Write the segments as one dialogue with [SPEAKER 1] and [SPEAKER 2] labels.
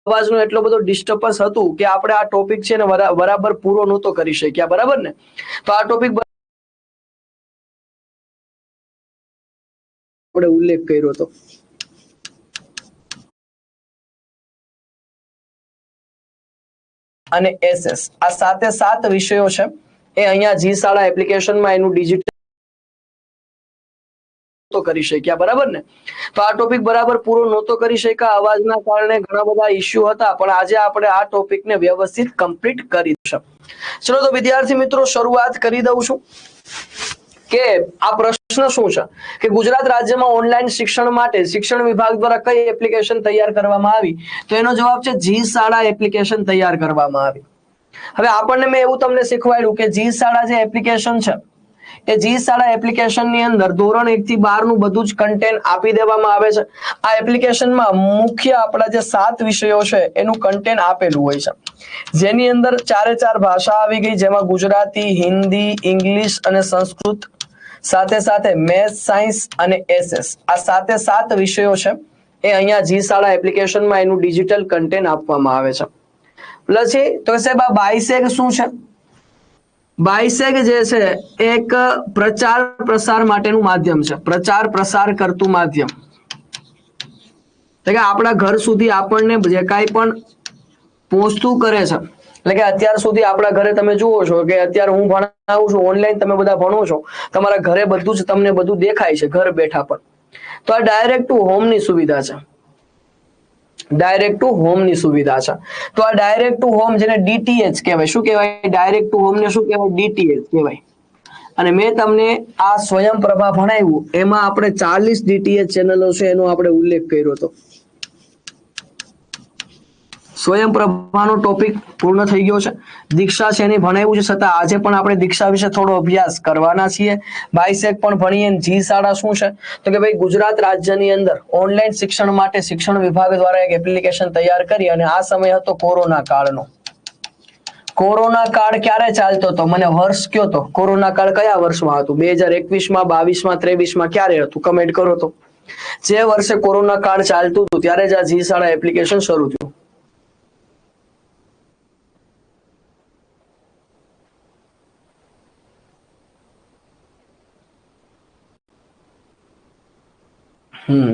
[SPEAKER 1] અવાજનો એટલો બધો ડિસ્ટર્બન્સ હતું કે આપણે આ ટોપિક છે ને બરાબર પૂરો નહોતો કરી શક્યા, બરાબર ને? તો આ ટોપિક આપણે ઉલ્લેખ કર્યો હતો. અને એસએસ આ 7 વિષયો છે એ અહીંયા જી શાળા એપ્લિકેશનમાં એનું ડિજિટલ તો કરી શક્યા, બરાબર ને? તો આ ટોપિક બરાબર પૂરો નહોતો કરી શક્યા, અવાજના કારણે ઘણા બધા ઇશ્યુ હતા, પણ આજે આપણે આ ટોપિકને વ્યવસ્થિત કમ્પ્લીટ કરી દઈશું. ચલો તો વિદ્યાર્થી મિત્રો શરૂઆત કરી દઉં છું કે આ પ્રશ્ન શું છે કે ગુજરાત રાજ્યમાં ઓનલાઈન શિક્ષણ માટે શિક્ષણ વિભાગ દ્વારા કઈ એપ્લિકેશન તૈયાર કરવામાં આવી? તો એનો જવાબ છે જી શાળા એપ્લિકેશન તૈયાર કરવામાં આવી. હવે આપણને મેં એવું તમને શીખવાડ્યું કે જી શાળા જે એપ્લિકેશન છે એ જી શાળા એપ્લિકેશનની અંદર ધોરણ 1 થી 12 નું બધું જ કન્ટેન્ટ આપી દેવામાં આવે છે. આ એપ્લિકેશનમાં મુખ્ય આપણા જે 7 વિષયો છે એનું કન્ટેન્ટ આપેલું હોય છે, જેની અંદર 4 ભાષા આવી ગઈ, જેમાં ગુજરાતી, હિન્દી, ઇંગ્લિશ અને સંસ્કૃત, સાથે સાથે મેથ્સ, સાયન્સ અને એસએસ આ 7 વિષયો છે એ અહીંયા જી શાળા એપ્લિકેશનમાં એનું ડિજિટલ કન્ટેન્ટ આપવામાં આવે છે. પછી તો સાહેબ આ બાયસેગ શું છે? બાયસેગ જે છે એક પ્રચાર પ્રસાર માટેનું માધ્યમ છે, પ્રચાર પ્રસાર કરતું માધ્યમ. એટલે કે આપણા ઘર સુધી આપણને જે કાંઈ પણ પહોંચતું કરે છે, એટલે કે અત્યાર સુધી આપણા ઘરે તમે જુઓ છો કે અત્યારે હું ભણાવું છું ઓનલાઈન, તમે બધા ભણો છો, તમારા ઘરે બધું જ તમને બધું દેખાય છે ઘર બેઠા પણ. તો આ ડાયરેક્ટ ટુ હોમ ની સુવિધા છે, ડાયરેક્ટ ટુ હોમ ની સુવિધા છે. તો આ ડાયરેક્ટ ટુ હોમ જેને ડીટીએચ કહેવાય, શું કહેવાય? ડાયરેક્ટ ટુ હોમ ને શું કહેવાય? ડીટીએચ કહેવાય. અને મેં તમને આ સ્વયંપ્રભા ભણાવ્યું એમાં આપણે 40 ડીટીએચ ચેનલો છે એનો આપણે ઉલ્લેખ કર્યો હતો. સ્વયંપ્રભાનો ટોપિક પૂર્ણ થઈ ગયો છે. દીક્ષા છે એની ભણાવ્યું છે, છતાં આજે પણ આપણે દીક્ષા વિશે થોડો અભ્યાસ કરવાના છીએ. બાયસેગ પણ ભણીએ. જી શાળા શું છે તો કે ભાઈ ગુજરાત રાજ્યની અંદર ઓનલાઈન શિક્ષણ માટે શિક્ષણ વિભાગ દ્વારા એક એપ્લિકેશન તૈયાર કરી, અને આ સમય હતો કોરોના કાળનો. કોરોના કાળ ક્યારે ચાલતો હતો? મને વર્ષ કયો તો. કોરોના કાળ કયા વર્ષમાં હતું? 2021માં, 22માં, 23માં ક્યારે હતું? કમેન્ટ કરો તો. જે વર્ષે કોરોના કાળ ચાલતું હતું ત્યારે જ આ જી શાળા એપ્લિકેશન શરૂ થયું. હમ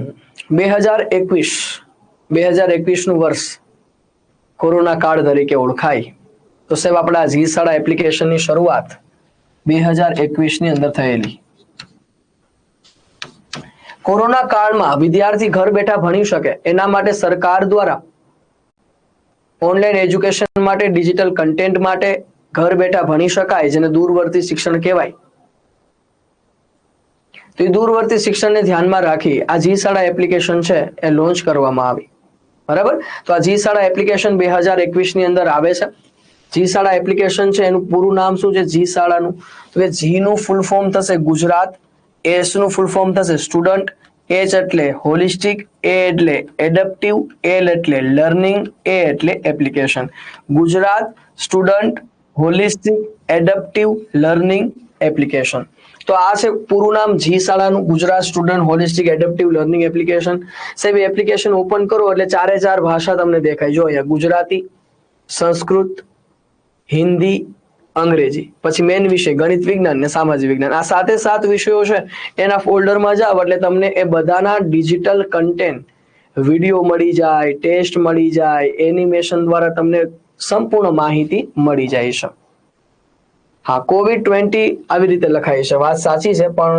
[SPEAKER 1] 2021 નું વર્ષ કોરોના કાળ તરીકે ઓળખાય. તો સાહેબ આપણા જી શાળા એપ્લિકેશનની શરૂઆત 2021 ની અંદર થયેલી. કોરોના કાળમાં વિદ્યાર્થી ઘર બેઠા ભણી શકે એના માટે સરકાર દ્વારા ઓનલાઈન એજ્યુકેશન માટે, ડિજિટલ કન્ટેન્ટ માટે ઘર બેઠા ભણી શકાય, જેને દૂરવર્તી શિક્ષણ કહેવાય. તો એ દૂરવર્તી શિક્ષણને ધ્યાનમાં રાખી આ જી શાળા એપ્લિકેશન છે એ લોન્ચ કરવામાં આવી, બરાબર? તો આ જી શાળા એપ્લિકેશન 2021 ની અંદર આવે છે. જી શાળા એપ્લિકેશન છે એનું પૂરું નામ શું છે જી શાળાનું? તો કે જી નું ફૂલ ફોર્મ થશે ગુજરાત, એસ નું ફૂલ ફોર્મ થશે સ્ટુડન્ટ, એચ એટલે હોલિસ્ટિક, એ એટલે એડપ્ટિવ, એલ એટલે લર્નિંગ, એ એટલે application. Gujarat student holistic adaptive learning application. તો આ છે પૂરું નામ જી શાળાનું, Gujarat student holistic adaptive learning application. સાહેબ એપ્લિકેશન ઓપન કરો એટલે 4 ભાષા તમને દેખાય. જો અહીંયા ગુજરાતી, સંસ્કૃત, હિન્દી, અંગ્રેજી, પછી મેન વિષય ગણિત વિજ્ઞાન ને સામાજિક વિજ્ઞાન. આ 7 વિષયો છે એના ફોલ્ડરમાં જાવ એટલે તમને એ બધાના ડિજિટલ કન્ટેન્ટ, વિડીયો મળી જાય, ટેસ્ટ મળી જાય, એનિમેશન દ્વારા તમને સંપૂર્ણ માહિતી મળી જાય છે. હા, COVID-20 આવી રીતે લખાય છે, વાત સાચી છે, પણ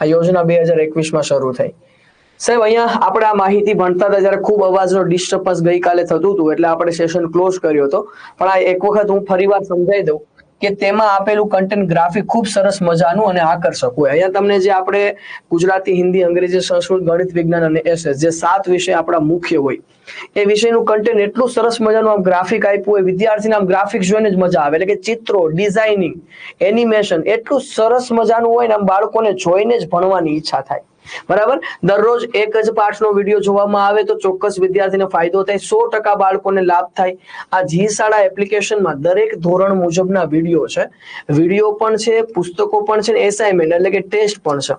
[SPEAKER 1] આ યોજના 2021માં શરૂ થઈ. સાહેબ અહીંયા આપણે આ માહિતી ભણતા હતા જ્યારે ખૂબ અવાજનો ડિસ્ટર્બન્સ ગઈકાલે થતું હતું એટલે આપણે સેશન ક્લોઝ કર્યો હતો. પણ આ એક વખત હું ફરીવાર સમજાવી દઉં કે તેમાં આપેલું કન્ટેન્ટ ગ્રાફિક ખૂબ સરસ મજાનું અને આકર્ષક હોય. અહીંયા તમને જે આપણે ગુજરાતી, હિન્દી, અંગ્રેજી, સંસ્કૃત, ગણિત વિજ્ઞાન અને એસએસ જે 7 વિષય આપણા મુખ્ય હોય એ વિષયનું કન્ટેન્ટ એટલું સરસ મજાનું આમ ગ્રાફિક આપ્યું હોય, વિદ્યાર્થીને આમ ગ્રાફિક્સ જોઈને જ મજા આવે. એટલે કે ચિત્રો, ડિઝાઇનિંગ, એનિમેશન એટલું સરસ મજાનું હોય ને આમ બાળકોને જોઈને જ ભણવાની ઈચ્છા થાય, બરાબર? દરરોજ એક જ પાઠનો વિડીયો જોવામાં આવે તો ચોક્કસ વિદ્યાર્થીને ફાયદો થાય, 100% બાળકોને લાભ થાય. આ જી શાળા એપ્લિકેશનમાં દરેક ધોરણ મુજબના વિડીયો છે, વિડીયો પણ છે, પુસ્તકો પણ છે, એસાઇનમેન્ટ એટલે કે ટેસ્ટ પણ છે.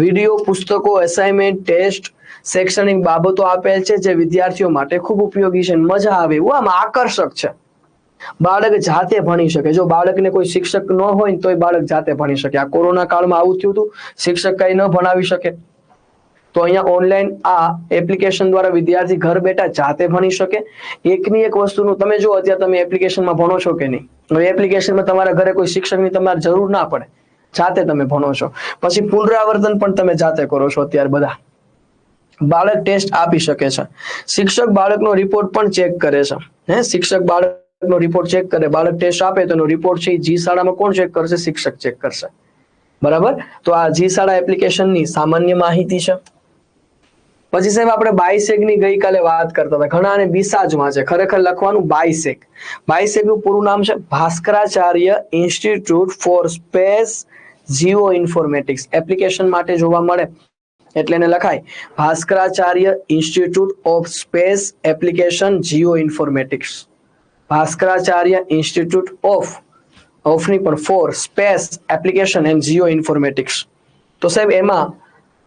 [SPEAKER 1] વિડીયો, પુસ્તકો, એસાઇનમેન્ટ, ટેસ્ટ શૈક્ષણિક બાબતો આપેલ છે જે વિદ્યાર્થીઓ માટે ખૂબ ઉપયોગી છે, મજા આવે એવું, આમ આકર્ષક છે. બાળક જાતે ભણી શકે. જો બાળકને કોઈ શિક્ષક ન હોય તો બાળક જાતે ભણી શકે. આ કોરોના કાળમાં આવું થયું હતું, શિક્ષક કઈ ન ભણાવી શકે, તો અહીંયા ઓનલાઈન આ એપ્લિકેશન દ્વારા વિદ્યાર્થી ઘર બેઠા જાતે ભણી શકે. એકની એક વસ્તુનું તમે જો અત્યારે તમે એપ્લિકેશનમાં ભણો છો કે નહીં, હવે એપ્લિકેશનમાં તમારા ઘરે કોઈ શિક્ષકની તમારે જરૂર ના પડે, જાતે તમે ભણો છો. પછી પુનરાવર્તન પણ તમે જાતે કરો છો અત્યારે બધા. બાળક ટેસ્ટ આપી શકે છે. શિક્ષક બાળકનો રિપોર્ટ પણ ચેક કરે છે. શિક્ષક બાળકનો રિપોર્ટ ચેક કરે, બાળક ટેસ્ટ આપે તો એનો રિપોર્ટ છે જી શાળામાં કોણ ચેક કરશે? શિક્ષક ચેક કરશે. બરાબર. તો આ જી શાળા એપ્લિકેશનની સામાન્ય માહિતી છે. પછી સાહેબ આપણે બાયસેગની ગઈકાલે વાત કરતા હતા, ઘણાને બિસાજ વાંચે, ખરેખર લખવાનું બાયસેગ. બાયસેગનું પૂરું નામ છે Bhaskaracharya institute for space geoinformatics. Application માટે જોવા મળે એટલે એને લખાય Bhaskaracharya institute of space application geoinformatics. Bhaskaracharya institute ઓફની પણ for space application and geoinformatics. તો સાહેબ એમાં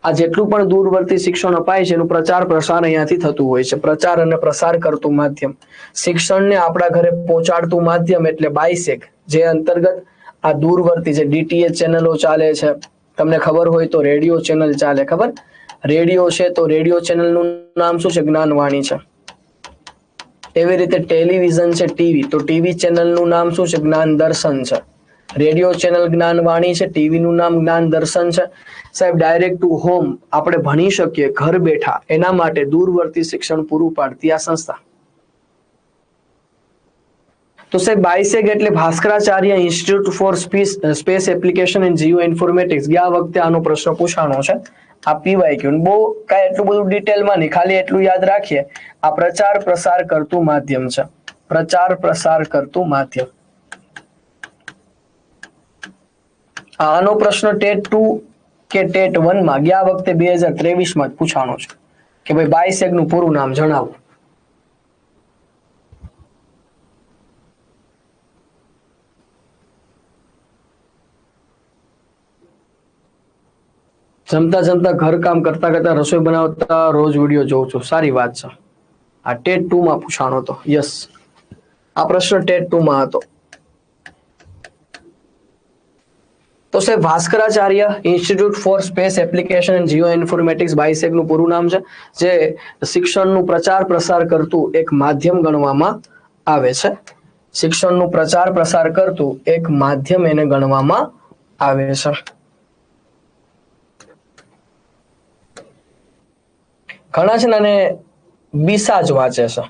[SPEAKER 1] આ જેટલું પણ દૂરવર્તી શિક્ષણ અપાય છે એનું પ્રચાર પ્રસાર અહીંયાથી થતું હોય છે. પ્રચાર અને પ્રસાર કરતું માધ્યમ, શિક્ષણને આપણા ઘરે પહોંચાડતું માધ્યમ એટલે બાયસેગ, જે અંતર્ગત આ દૂરવર્તી જે ડીટીએચ ચેનલો ચાલે છે, તમને ખબર હોય તો રેડિયો ચેનલ ચાલે, ખબર? રેડિયો છે તો રેડિયો ચેનલનું નામ શું છે? જ્ઞાનવાણી છે. એવી રીતે ટેલિવિઝન છે ટીવી, તો ટીવી ચેનલનું નામ શું છે? જ્ઞાન દર્શન છે. રેડિયો ચેનલ જ્ઞાનવાણી છે, ટીવીનું નામ જ્ઞાન દર્શન છે. સાહેબ ડાયરેક્ટ ટુ હોમ આપણે ભણી શકીએ ઘર બેઠા, એના માટે દૂરવર્તી શિક્ષણ પૂરું પાડતી આ સંસ્થા. તો સાહેબ બાયસેગ એટલે Bhaskaracharya institute for space application and geoinformatics. ગયા વખતે આનો પ્રશ્ન પૂછાણો છે. આ પીવાયક્યુ બહુ કાંઈ એટલું બધું ડિટેલમાં નહીં, ખાલી એટલું યાદ રાખીએ, આ પ્રચાર પ્રસાર કરતું માધ્યમ છે. પ્રચાર પ્રસાર કરતું માધ્યમ. આનો પ્રશ્ન ટેટ 2 કે ટેટ 1 માં ગયા વખતે 2023 માં જ પૂછાણો છે કે ભાઈ બાયસેગ નું પૂરું નામ જણાવો. જમતા જમતા ઘર કામ કરતા કરતા રસોઈ બનાવતા રોજ વિડીયો જોઉં છું. સારી વાત છે. આ ટેટ 2 માં પૂછાણો હતો. યસ, આ પ્રશ્ન ટેટ 2 માં હતો. તો સાહેબ Bhaskaracharya institute for space application and geoinformatics BISAG નું પૂરું નામ છે, જે શિક્ષણનું પ્રચાર પ્રસાર કરતું એક માધ્યમ ગણવામાં આવે છે. શિક્ષણનું પ્રચાર પ્રસાર કરતું એક માધ્યમ એને ગણવામાં આવે છે. ઘણા છે ને અને બિસાજ વાંચે છે.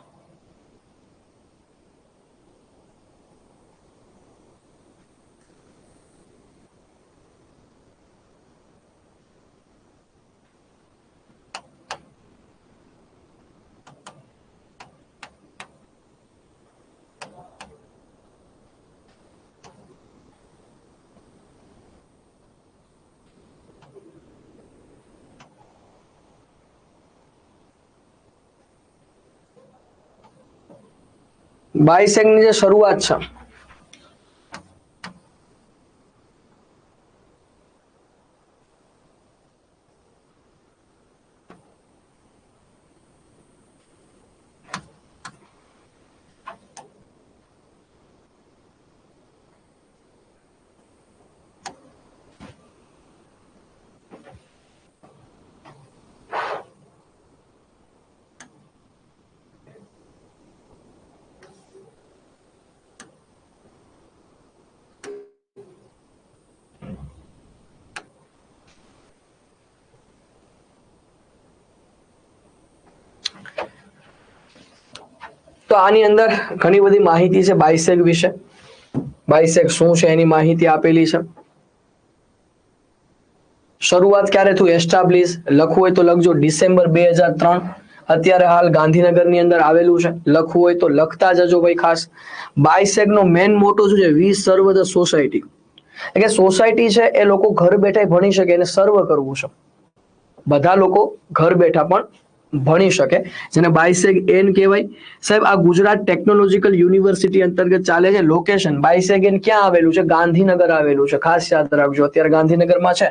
[SPEAKER 1] બાયસેગ ની જે શરૂઆત છે, તો આની અંદર ઘણી બધી માહિતી છે બાયસેગ વિશે. બાયસેગ શું છે એની માહિતી આપેલી છે. શરૂઆત ક્યારે થયું? એસ્ટાબ્લિશ લખવું હોય તો લખજો ડિસેમ્બર 2003. અત્યારે હાલ ગાંધીનગરની અંદર આવેલું છે. લખવું હોય તો લખતા જજો ભાઈ ખાસ. બાયસેગ નો મેન મોટો શું છે? વી સર્વ ધ સોસાયટી. એટલે સોસાયટી છે એ લોકો ઘર બેઠા ભણી શકે એને સર્વ કરવું છે. બધા લોકો ઘર બેઠા પણ ભણી શકે, જેને બાયસેગ એન કહેવાય. સાહેબ આ ગુજરાત ટેકનોલોજીકલ યુનિવર્સિટી અંતર્ગત ચાલે છે. લોકેશન બાયસેગ એન ક્યાં આવેલું છે? ગાંધીનગર આવેલું છે, ખાસ યાદ રાખજો, અત્યારે ગાંધીનગરમાં છે.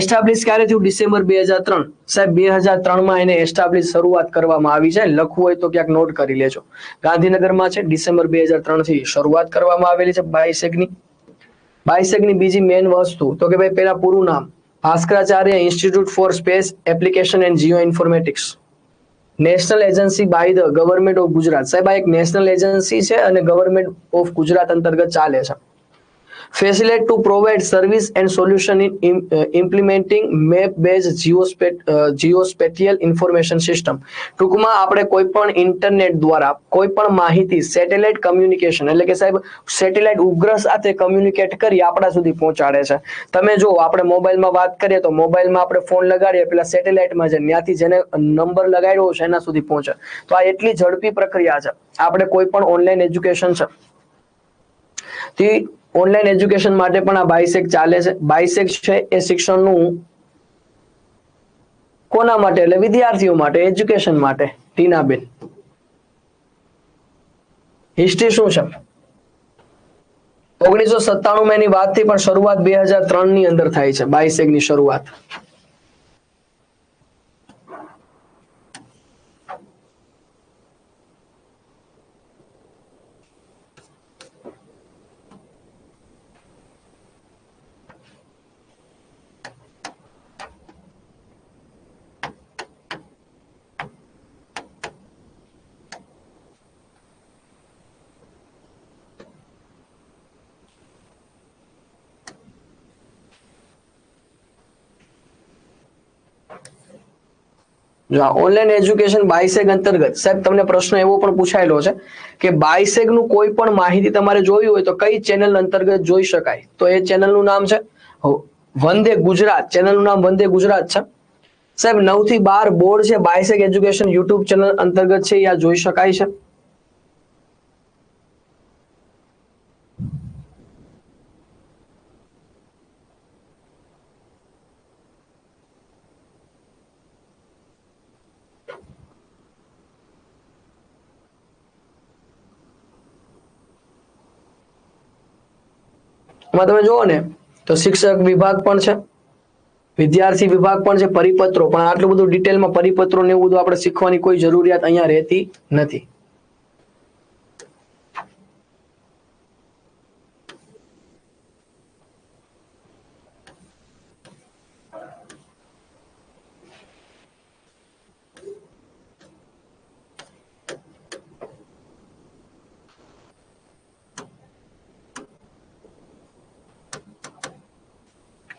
[SPEAKER 1] એસ્ટાબ્લિશ ક્યારે થયું? ડિસેમ્બર 2003. સાહેબ 2003 એને એસ્ટાબ્લિશ શરૂઆત કરવામાં આવી છે. લખવું હોય તો ક્યાંક નોટ કરી લેજો. ગાંધીનગરમાં છે, ડિસેમ્બર 2003 થી શરૂઆત કરવામાં આવેલી છે બાયસેગની. બાયસેગની બીજી મેઇન વસ્તુ તો કે ભાઈ પેલા પૂરું નામ Bhaskaracharya institute for space application and geoinformatics, national agency by the government of Gujarat. સાહેબ આ એક નેશનલ એજન્સી છે અને ગવર્મેન્ટ ઓફ ગુજરાત અંતર્ગત ચાલે છે. Facilitate to provide service and solution in implementing map base geospatial information system. ટૂંકમાં આપણે કોઈ પણ ઇન્ટરનેટ દ્વારા કોઈ પણ માહિતી સેટેલાઇટ કમ્યુનિકેશન એટલે કે સાહેબ સેટેલાઇટ ઉપગ્રહ સાથે કમ્યુનિકેટ કરી આપણા સુધી પહોંચાડે છે. તમે જો આપણે મોબાઈલમાં વાત કરીએ તો મોબાઈલમાં આપણે ફોન લગાડીએ પેલા સેટેલાઇટમાં છે, ત્યાંથી જેને નંબર લગાડ્યો છે એના સુધી પહોંચે. તો આ એટલી ઝડપી પ્રક્રિયા છે. આપણે કોઈ પણ ઓનલાઈન એજ્યુકેશન છે તે ઓનલાઈન એજ્યુકેશન માટે પણ આ બાયસેગ ચાલે છે. બાયસેગ છે એ શિક્ષણનું કોના માટે? એટલે વિદ્યાર્થીઓ માટે, એજ્યુકેશન માટે. ટીનાબેન, હિસ્ટ્રી શું છે? 1997 માં એની વાત થઈ, પણ શરૂઆત 2003 ની અંદર થાય છે બાયસેગની શરૂઆત. ઓનલાઈન એજ્યુકેશન બાયસેગ અંતર્ગત સાહેબ તમને પ્રશ્ન એવો પણ પૂછાયેલો છે કે બાયસેગ નું કોઈ પણ માહિતી તમારે જોવી હોય તો કઈ ચેનલ અંતર્ગત જોઈ શકાય? તો એ ચેનલ નું નામ છે વંદે ગુજરાત. ચેનલ નું નામ વંદે ગુજરાત છે. સાહેબ 9 થી 12 બોર્ડ છે બાયસેગ એજ્યુકેશન યુટ્યુબ ચેનલ અંતર્ગત છે, આ જોઈ શકાય છે. એમાં તમે જુઓ ને તો શિક્ષક વિભાગ પણ છે, વિદ્યાર્થી વિભાગ પણ છે, પરિપત્રો પણ. આટલું બધું ડિટેલમાં પરિપત્રો ને એવું બધું આપણે શીખવાની કોઈ જરૂરિયાત અહીંયા રહેતી નથી.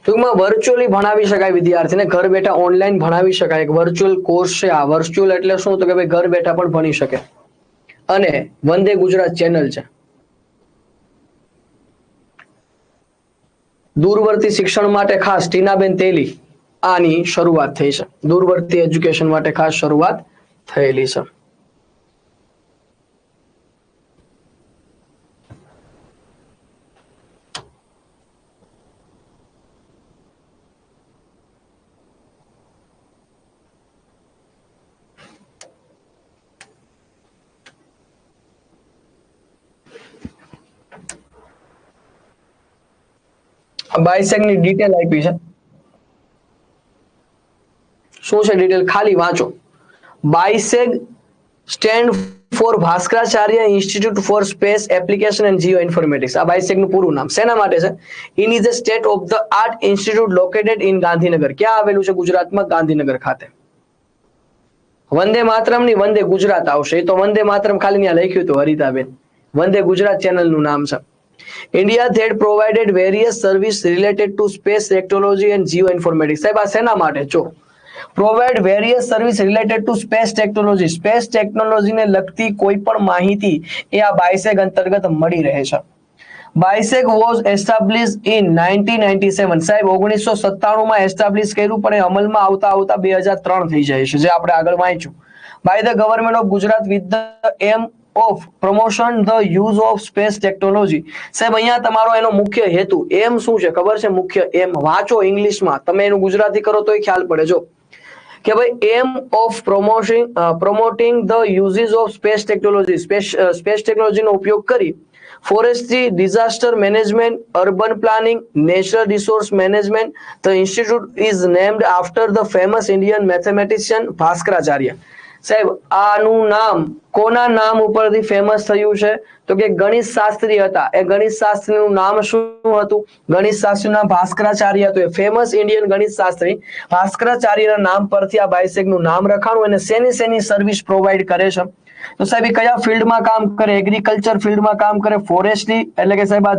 [SPEAKER 1] ટૂંકમાં વર્ચ્યુઅલી ભણાવી શકાય, વિદ્યાર્થીને ઘર બેઠા ઓનલાઈન ભણાવી શકાય. એક વર્ચ્યુઅલ કોર્સ છે આ. વર્ચ્યુઅલ એટલે શું? તો કે ભાઈ ઘર બેઠા પણ ભણી શકે. અને વંદે ગુજરાત ચેનલ છે. દૂરવર્તી શિક્ષણ માટે ખાસ ટીનાબેન તેલી આની શરૂઆત થઈ છે. દૂરવર્તી એજ્યુકેશન માટે ખાસ શરૂઆત થયેલી છે. બાયસેગની ડિટેલ આપી છે. શું છે ડિટેલ? ખાલી વાંચો. BISAG stand for Bhaskaracharya institute for space application and geoinformatics. આ બાયસેગ નું પૂરું નામ. શેના માટે છે? In is a state of the art institute located in Gandhinagar. ક્યાં આવેલું છે? ગુજરાતમાં, ગાંધીનગર ખાતે. વંદે માતરમ ની વંદે ગુજરાત આવશે. એ તો વંદે માતરમ ખાલી ત્યાં લખ્યું હતું હરિતાબેન. વંદે ગુજરાત ચેનલ નું નામ છે. India that provided various service related to space technology and geoinformatics. સાહેબ આ શેના માટે? જો provide various service related to space technology. Space ટેકનોલોજીને લગતી કોઈ પણ માહિતી એ આ બાયસેગ અંતર્ગત મળી રહે છે. BISAG was established in 1997. સાહેબ 1997 માં એસ્ટાબ્લિશ કર્યું, પણ એ અમલમાં આવતા આવતા 2003 થઈ જાય છે, જે આપણે આગળ વાંચ્યું. By the government of Gujarat with the aim of promotion the use of space technology. સાહેબ અહીંયા તમારો એનો મુખ્ય હેતુ એમ શું છે ખબર છે? મુખ્ય એમ વાંચો ઇંગ્લિશમાં, તમે એનું ગુજરાતી કરો તોય ખ્યાલ પડે. જો કે ભાઈ aim of promoting the uses of space technology, space ટેકનોલોજીનો ઉપયોગ કરી forestry, disaster management, urban planning, natural resource management. The institute is named after the famous Indian mathematician Bhaskaracharya. સાહેબ આનું નામ કોના નામ ઉપરથી ફેમસ થયું છે? તો કે ગણિત શાસ્ત્રી હતા. એ ગણિત શાસ્ત્રીનું નામ શું હતું? ગણિત શાસ્ત્રીનું નામ ભાસ્કરાચાર્ય હતું. એ ફેમસ ઇન્ડિયન ગણિત શાસ્ત્રી ભાસ્કરાચાર્યના નામ પરથી આ બાયસેગનું નામ રખાણું. અને શેની સર્વિસ પ્રોવાઈડ કરે છે? તો સાહેબ એ કયા ફિલ્ડમાં કામ કરે? એગ્રીકલ્ચર ફિલ્ડમાં કામ કરે. ફોરેસ્ટ્રી એટલે કે સાહેબ આ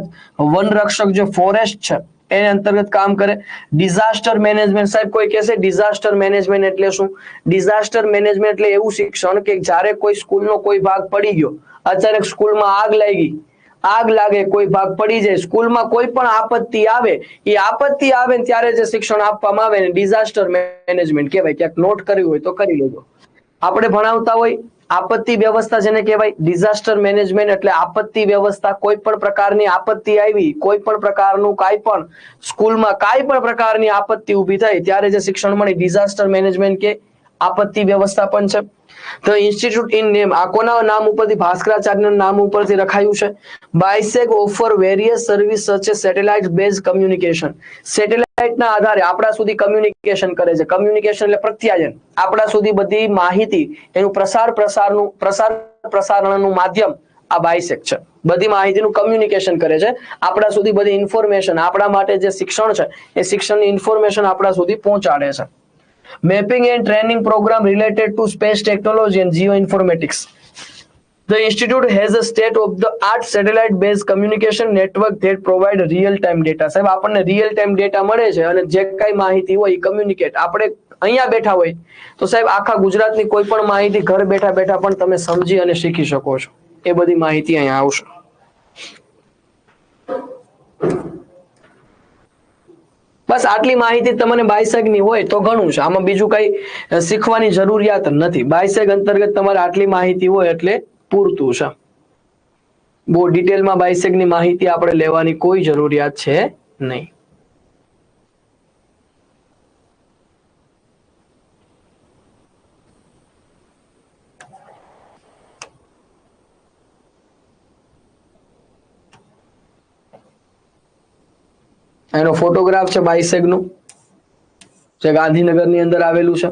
[SPEAKER 1] વન રક્ષક જે ફોરેસ્ટ છે એના અંતર્ગત કામ કરે. ડિઝાસ્ટર મેનેજમેન્ટ, સાહેબ કોઈ કહેશે ડિઝાસ્ટર મેનેજમેન્ટ એટલે શું? ડિઝાસ્ટર મેનેજમેન્ટ એટલે એવું શિક્ષણ કે જ્યારે કોઈ સ્કૂલનો કોઈ ભાગ પડી ગયો, અચાનક સ્કૂલમાં આગ લાગે, કોઈ ભાગ પડી જાય, સ્કૂલમાં કોઈ પણ આપત્તિ આવે, એ આપત્તિ આવે ત્યારે જે શિક્ષણ આપવામાં આવે ને ડિઝાસ્ટર મેનેજમેન્ટ કહેવાય. ક્યાંક નોટ કર્યું હોય તો કરી લેજો. આપણે ભણાવતા હોય આપત્તિ વ્યવસ્થા જેને કહેવાય ડિઝાસ્ટર મેનેજમેન્ટ એટલે આપત્તિ વ્યવસ્થા. કોઈ પણ પ્રકારની આપત્તિ આવી, કોઈ પણ પ્રકારનું કાંઈ પણ સ્કૂલમાં કાંઈ પણ પ્રકારની આપત્તિ ઊભી થાય ત્યારે જે શિક્ષણ મળે ડિઝાસ્ટર મેનેજમેન્ટ કે આપત્તિ વ્યવસ્થાપન છે. ધ ઇન્સ્ટિટ્યૂટ ઇન નેમ આ કોના નામ ઉપરથી? ભાસ્કરાચાર્યના નામ ઉપરથી રખાયું છે. BISAG offer various service such as satellite base communication. સેટેલાઇટના આધારે આપણા સુધી કમ્યુનિકેશન કરે છે. કમ્યુનિકેશન એટલે પ્રત્યાયન. આપણા સુધી બધી માહિતી એનું પ્રસારણનું માધ્યમ આ બાયસેગ છે. બધી માહિતીનું કમ્યુનિકેશન કરે છે. આપણા સુધી બધી ઇન્ફોર્મેશન, આપણા માટે જે શિક્ષણ છે એ શિક્ષણની ઇન્ફોર્મેશન આપણા સુધી પહોંચાડે છે. Mapping and training program related to space technology and geoinformatics. The institute has a state-of-the-art satellite-based communication network that provide real-time data. સાહેબ આપણને real-time data મળે છે અને જે કાંઈ માહિતી હોય એ કમ્યુનિકેટ આપણે અહીંયા બેઠા હોય તો સાહેબ આખા ગુજરાતની કોઈ પણ માહિતી ઘર બેઠા બેઠા પણ તમે સમજી અને શીખી શકો છો. એ બધી માહિતી અહીંયા આવશે. બસ આટલી માહિતી તમને બાયસેગની હોય તો ઘણું છે. આમાં બીજું કઈ શીખવાની જરૂરિયાત નથી. બાયસેગ અંતર્ગત તમારે આટલી માહિતી હોય એટલે પૂરતું છે. બહુ ડિટેલમાં બાયસેગની માહિતી આપણે લેવાની કોઈ જરૂરિયાત છે નહીં. એનો ફોટોગ્રાફ છે બાયસેગનું, જે ગાંધીનગરની અંદર આવેલું છે.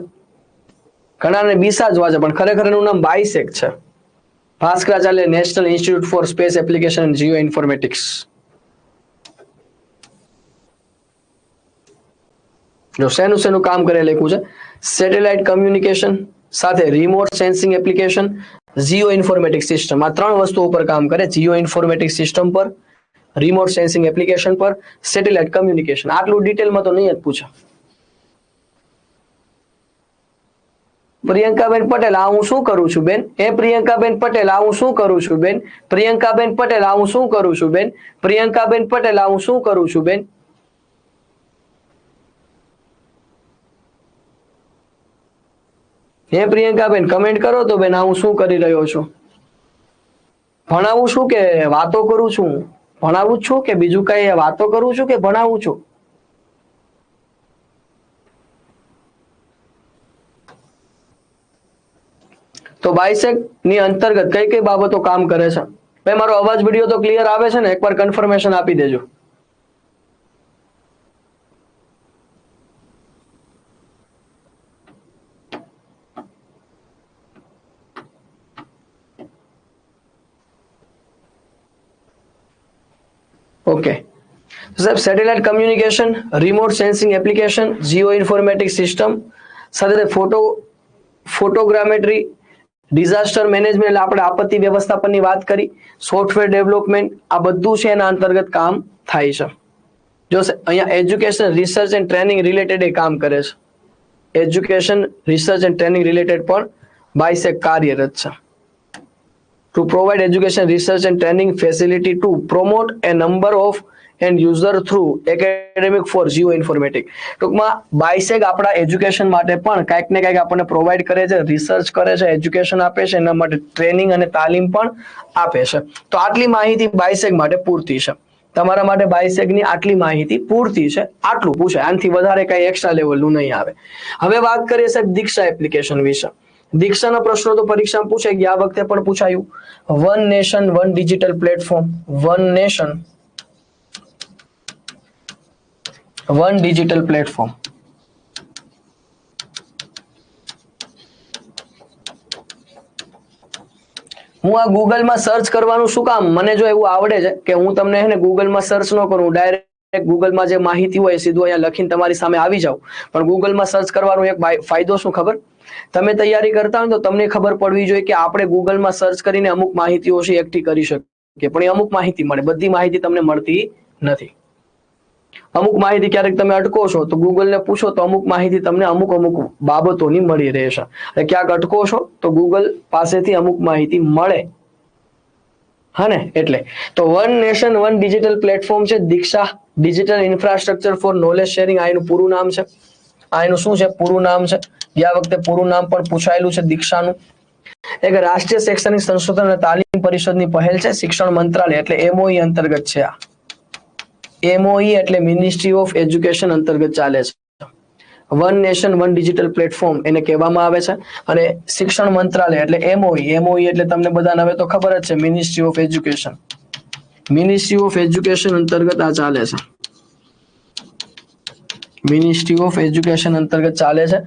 [SPEAKER 1] ઘણાને બીસા જ વાંચે પણ ખરેખર એનું નામ બાયસેગ છે. Bhaskaracharya national institute for space application and geoinformatics. જો શેનું કામ કરે લખ્યું છે? સેટેલાઇટ કમ્યુનિકેશન સાથે remote sensing application, geoinformatics system. આ ત્રણ વસ્તુઓ પર કામ કરે. જીઓ ઇન્ફોર્મેટિક્સ સિસ્ટમ પર, રિમોટ સેન્સિંગ એપ્લિકેશન પર, સેટેલાઇટ કમ્યુનિકેશન. આટલું ડિટેલમાં તો નહીં જ પૂછે. પ્રિયંકાબેન પટેલ આ હું શું કરું છું બેન? પ્રિયંકાબેન પટેલ આ હું શું કરું છું બેન? પ્રિયંકાબેન પટેલ આ હું શું કરું છું બેન? પ્રિયંકાબેન પટેલ આ હું શું કરું છું બેન? પ્રિયંકાબેન કમેન્ટ કરો તો બેન આ હું શું કરી રહ્યો છું? ભણાવું છું કે વાતો કરું છું? ભણાવું છું કે બીજું કઈ વાતો કરું છું કે ભણાવું છું? તો બાયસેગ ની અંતર્ગત કઈ કઈ બાબતો કામ કરે છે? ભાઈ મારો અવાજ વિડીયો તો ક્લિયર આવે છે ને? એકવાર કન્ફર્મેશન આપી દેજો. ઓકે સાહેબ, satellite communication, remote sensing application, geo informatic system સાથે ફોટોગ્રામેટ્રી, ડિઝાસ્ટર મેનેજમેન્ટ એટલે આપણે આપત્તિ વ્યવસ્થાપનની વાત કરી, સોફ્ટવેર ડેવલપમેન્ટ, આ બધું છે એના અંતર્ગત કામ થાય છે. જો અહીંયા education research and training related એ કામ કરે છે. Education research and training related પણ બાયસેગ કાર્યરત છે. To provide education, research and training facility to promote a number of end user through academic for geoinformatics. ટૂંકમાં બાયસેગ આપણા એજ્યુકેશન માટે પણ કાંઈક ને કાંઈક આપણને પ્રોવાઈડ કરે છે, રિસર્ચ કરે છે, એજ્યુકેશન આપે છે, એના માટે ટ્રેનિંગ અને તાલીમ પણ આપે છે. તો આટલી માહિતી બાયસેગ માટે પૂરતી છે. તમારા માટે બાયસેગની આટલી માહિતી પૂરતી છે, આટલું પૂછાય, આનાથી વધારે કઈ એક્સ્ટ્રા લેવલનું નહીં આવે. હવે વાત કરીએ સાહેબ દીક્ષા એપ્લિકેશન વિશે. દીક્ષાના પ્રશ્નો તો પરીક્ષામાં પૂછાઈ ગયા, આ વખતે પણ પૂછાયું. One nation one digital platform, one nation one digital platform. હું આ ગૂગલમાં સર્ચ કરવાનું શું કામ? મને જો એવું આવડે છે કે હું તમને હે ને ગૂગલમાં સર્ચ ન કરું, ડાયરેક્ટ ગૂગલમાં જે માહિતી હોય સીધું અહીંયા લખીને તમારી સામે આવી જાવ. પણ ગૂગલમાં સર્ચ કરવાનો એક ફાયદો શું ખબર? તમે તૈયારી કરતા હોય તો તમને ખબર પડવી જોઈએ કે આપણે ગૂગલમાં સર્ચ કરીને અમુક માહિતીઓ છે એકઠી કરી શકીએ, પણ એ અમુક માહિતી મળે, બધી માહિતી તમને મળતી નથી. અમુક માહિતી ક્યારેક તમે અટકો છો તો ગૂગલને પૂછો તો અમુક માહિતી તમને અમુક બાબતોની મળી રહેશે. અને ક્યાંક અટકો છો તો ગૂગલ પાસેથી અમુક માહિતી મળે. હા ને, એટલે તો one nation one digital platform છે DIKSHA digital infrastructure for knowledge sharing. આ એનું પૂરું નામ છે. આ એનું શું છે? પૂરું નામ છે. ગયા વખતે પૂરું નામ પણ પૂછાયેલું છે દીક્ષાનું. એક રાષ્ટ્રીય શૈક્ષણિક સંશોધન અને તાલીમ પરિષદની પહેલ છે. શિક્ષણ મંત્રાલય એટલે એમઓઈ અંતર્ગત છે. આ એમઓઈ એટલે મિનિસ્ટ્રી ઓફ એજ્યુકેશન અંતર્ગત ચાલે છે. One nation one digital platform એને કહેવામાં આવે છે. અને શિક્ષણ મંત્રાલય એટલે એમઓઈ, એમઓઈ એટલે તમને બધાને હવે તો ખબર જ છે, ministry of education. Ministry of education અંતર્ગત આ ચાલે છે. મિનિસ્ટ્રી ઓફ એજ્યુકેશન અંતર્ગત ચાલે છે.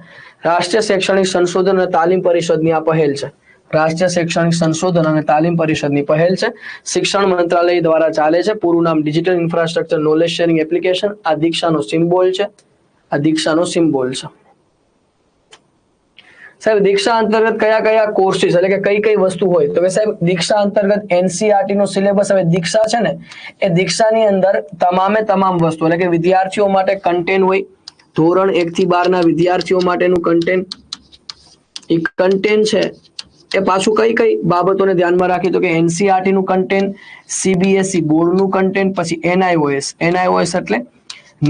[SPEAKER 1] રાષ્ટ્રીય શૈક્ષણિક સંશોધન અને તાલીમ પરિષદની આ પહેલ છે. રાષ્ટ્રીય શૈક્ષણિક સંશોધન અને તાલીમ પરિષદની પહેલ છે. શિક્ષણ મંત્રાલય દ્વારા ચાલે છે. પૂરું નામ digital infrastructure knowledge sharing application. આ દીક્ષાનો સિમ્બોલ છે. આ દીક્ષાનો સિમ્બોલ છે. સાહેબ દીક્ષા અંતર્ગત કયા કયા કોર્સીસ એટલે કે કઈ કઈ વસ્તુ હોય? તો કે સાહેબ દીક્ષા અંતર્ગત એનસીઆરટી નો સિલેબસ. હવે દીક્ષા છે ને એ દીક્ષાની અંદર તમામે તમામ વસ્તુ એટલે કે વિદ્યાર્થીઓ માટે કન્ટેન્ટ હોય. ધોરણ 1 થી 12 ના વિદ્યાર્થીઓ માટેનું કન્ટેન્ટ. એ કન્ટેન્ટ છે એ પાછું કઈ કઈ બાબતોને ધ્યાનમાં રાખી? તો કે એનસીઆરટી નું કન્ટેન્ટ, સીબીએસઈ બોર્ડનું કન્ટેન્ટ, પછી એનઆઈઓએસ. એનઆઈઓએસ એટલે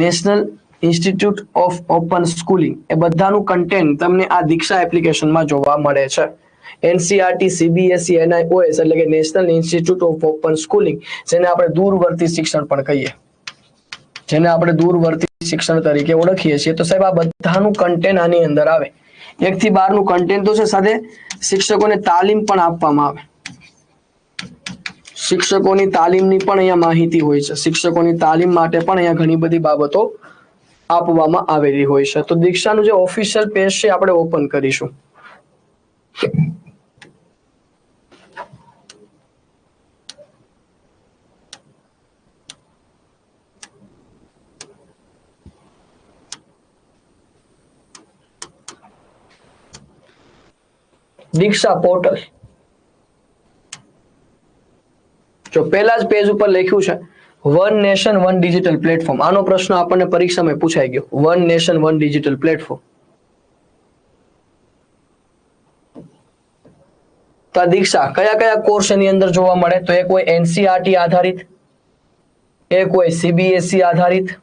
[SPEAKER 1] national institute of open schooling. એ બધાનું કન્ટેન્ટ તમને આ દીક્ષા એપ્લિકેશનમાં જોવા મળે છે. એનસીઆરટી, સીબીએસઈ, એનઆઈઓએસ એટલે કે national institute of open schooling, જેને આપણે દૂરવર્તી શિક્ષણ પણ કહીએ, જેને આપણે દૂરવર્તી શિક્ષણ તરીકે ઓળખીએ છીએ. તો સાહેબ આ બધાનું કન્ટેન્ટ આની અંદર આવે. 1 થી 12 નું કન્ટેન્ટ તો છે, સાથે શિક્ષકોને તાલીમ પણ આપવામાં આવે. શિક્ષકોની તાલીમની પણ અહીંયા માહિતી હોય છે. શિક્ષકોની તાલીમ માટે પણ અહીંયા ઘણી બધી બાબતો આપવામાં આવેલી હોય છે. તો દીક્ષાનું જે ઓફિશિયલ પેજ છે આપણે ઓપન કરીશું. દીક્ષા પોર્ટલ. જો પહેલા જ પેજ ઉપર લખ્યું છે one nation one digital platform. આનો પ્રશ્ન આપણને પરીક્ષામાં પૂછાઈ ગયો. One nation one digital platform. તો આ દીક્ષા કયા કયા કોર્સ એની અંદર જોવા મળે? તો એક હોય એનસીઆરટી આધારિત, એક હોય સીબીએસઈ આધારિત,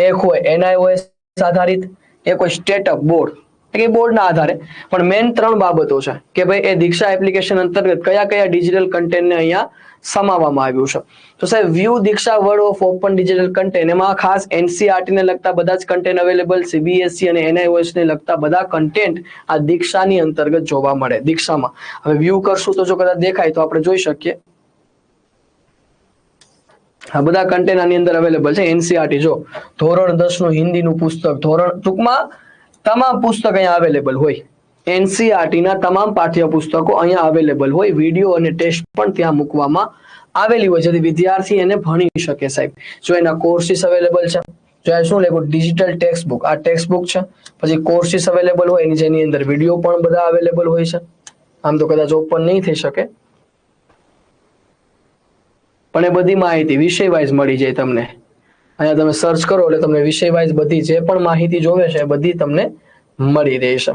[SPEAKER 1] એક હોય એનઆઈઓએસ આધારિત, એક હોય સ્ટેટઅપ બોર્ડ કે બોર્ડના આધારે. પણ મેઇન 3 બાબતો છે કે ભાઈ એ દીક્ષા એપ્લિકેશન અંતર્ગત કયા કયા ડિજિટલ કન્ટેન્ટને અહીંયા સમાવવામાં આવ્યું છે. તો સાહેબ view Diksha world of open digital content, એમાં ખાસ એનસીઆરટી ને લગતા બધા જ કન્ટેન્ટ અવેલેબલ, સીબીએસઈ અને એનઆઈઓએસ ને લગતા બધા કન્ટેન્ટ આ દીક્ષાની અંતર્ગત જોવા મળે. દીક્ષામાં હવે વ્યૂ કરશું તો જો કદાચ દેખાય તો આપણે જોઈ શકીએ. આ બધા કન્ટેન્ટ આની અંદર અવેલેબલ છે. એનસીઆરટી જો ધોરણ 10 નું હિન્દીનું પુસ્તક, ધોરણ ટૂંકમાં તમામ પુસ્તક અહીંયા અવેલેબલ હોય. એનસીઆરટી ના તમામ પાઠ્ય પુસ્તકો અહીંયા અવેલેબલ હોય. વિડીયો અને ટેસ્ટ પણ ત્યાં મૂકવામાં આવેલી હોય જેથી વિદ્યાર્થી એને ભણી શકે. સાહેબ જો એના કોર્સિસ અવેલેબલ છે. જો આ શું લખ્યું? Digital text book. આ ટેક્સ્ટ બુક છે. પછી કોર્સિસ અવેલેબલ હોય એની જેની અંદર વિડીયો પણ બધા અવેલેબલ હોય છે. આમ તો કદાચ ઓપન નહીં થઈ શકે, પણ એ બધી માહિતી વિષય વાઇઝ મળી જાય તમને. અહીંયા તમે સર્ચ કરો એટલે તમને વિષય વાઇઝ બધી જે પણ માહિતી જોવે છે એ બધી તમને મળી રહેશે.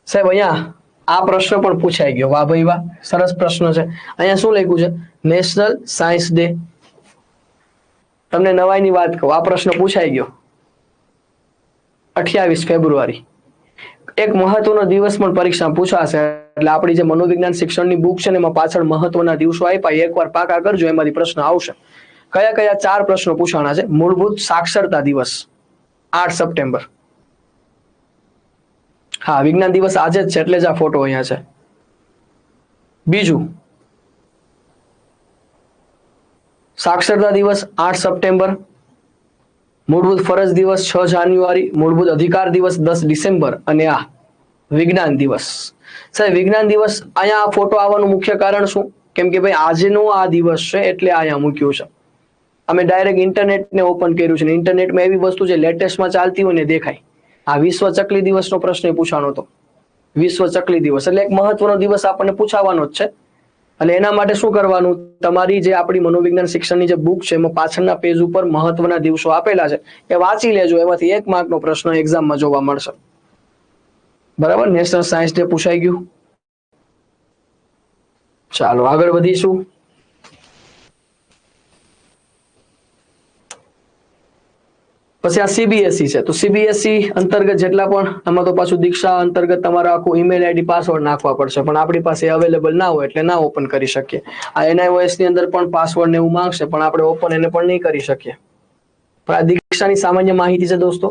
[SPEAKER 1] સાહેબ અહીંયા આ પ્રશ્ન પણ પૂછાઈ ગયો. વાહ ભાઈ વાહ, સરસ પ્રશ્ન છે. અહીંયા શું લખ્યું છે? National science day. તમને નવાઈની વાત કહું, આ પ્રશ્ન પૂછાઈ ગયો 28 ફેબ્રુઆરી. એક મહત્વનો દિવસ પણ પરીક્ષામાં પૂછાશે. એટલે આપણી જે મનોવિજ્ઞાન શિક્ષણની બુક છે ને એમાં પાછળ મહત્વના દિવસો આપ્યા, એકવાર પાકા કરજો, એમાંથી પ્રશ્ન આવશે. કયા કયા 4 પ્રશ્નો પૂછાણા છે? મૂળભૂત સાક્ષરતા દિવસ 8 સપ્ટેમ્બર. હા, વિજ્ઞાન દિવસ આજે જ છે એટલે જ આ ફોટો અહીંયા છે. બીજું, સાક્ષરતા દિવસ 8 સપ્ટેમ્બર, મૂળભૂત ફરજ દિવસ 6 જાન્યુઆરી, મૂળભૂત અધિકાર દિવસ 10 ડિસેમ્બર અને આ વિજ્ઞાન દિવસ. સાહેબ, વિજ્ઞાન દિવસ અહીંયા આ ફોટો આવવાનું મુખ્ય કારણ શું? કેમ કે ભાઈ આજનો આ દિવસ છે એટલે અહીંયા મૂક્યું છે. અમે ડાયરેક્ટ ઇન્ટરનેટને ઓપન કર્યું છે ને ઇન્ટરનેટમાં એવી વસ્તુ છે લેટેસ્ટમાં ચાલતી હોય ને દેખાય. આ વિશ્વ ચકલી દિવસનો પ્રશ્ન પૂછાણો હતો. વિશ્વ ચકલી દિવસ એટલે એક મહત્વનો દિવસ આપણને પૂછાવાનો જ છે. એટલે એના માટે શું કરવાનું, તમારી જે આપણી મનોવિજ્ઞાન શિક્ષણની જે બુક છે એમાં પાછળના પેજ ઉપર મહત્વના દિવસો આપેલા છે એ વાંચી લેજો. એમાંથી 1 માર્કનો પ્રશ્ન એક્ઝામમાં જોવા મળશે. બરાબર, નેશનલ સાયન્સ ડે પૂછાઈ ગયું. ચાલો આગળ વધીશું. પછી આ સીબીએસઈ છે, તો સીબીએસઈ અંતર્ગત જેટલા પણ આમાં તો પાછું દીક્ષા અંતર્ગત તમારે આખું ઈમેલ આઈડી પાસવર્ડ નાખવા પડશે, પણ આપણી પાસે અવેલેબલ ના હોય એટલે ના ઓપન કરી શકીએ. આ એનઆઈઓએસ ની અંદર પણ પાસવર્ડ ને એવું માંગશે પણ આપણે ઓપન એને પણ નહીં કરી શકીએ. પણ આ દીક્ષાની સામાન્ય માહિતી છે દોસ્તો,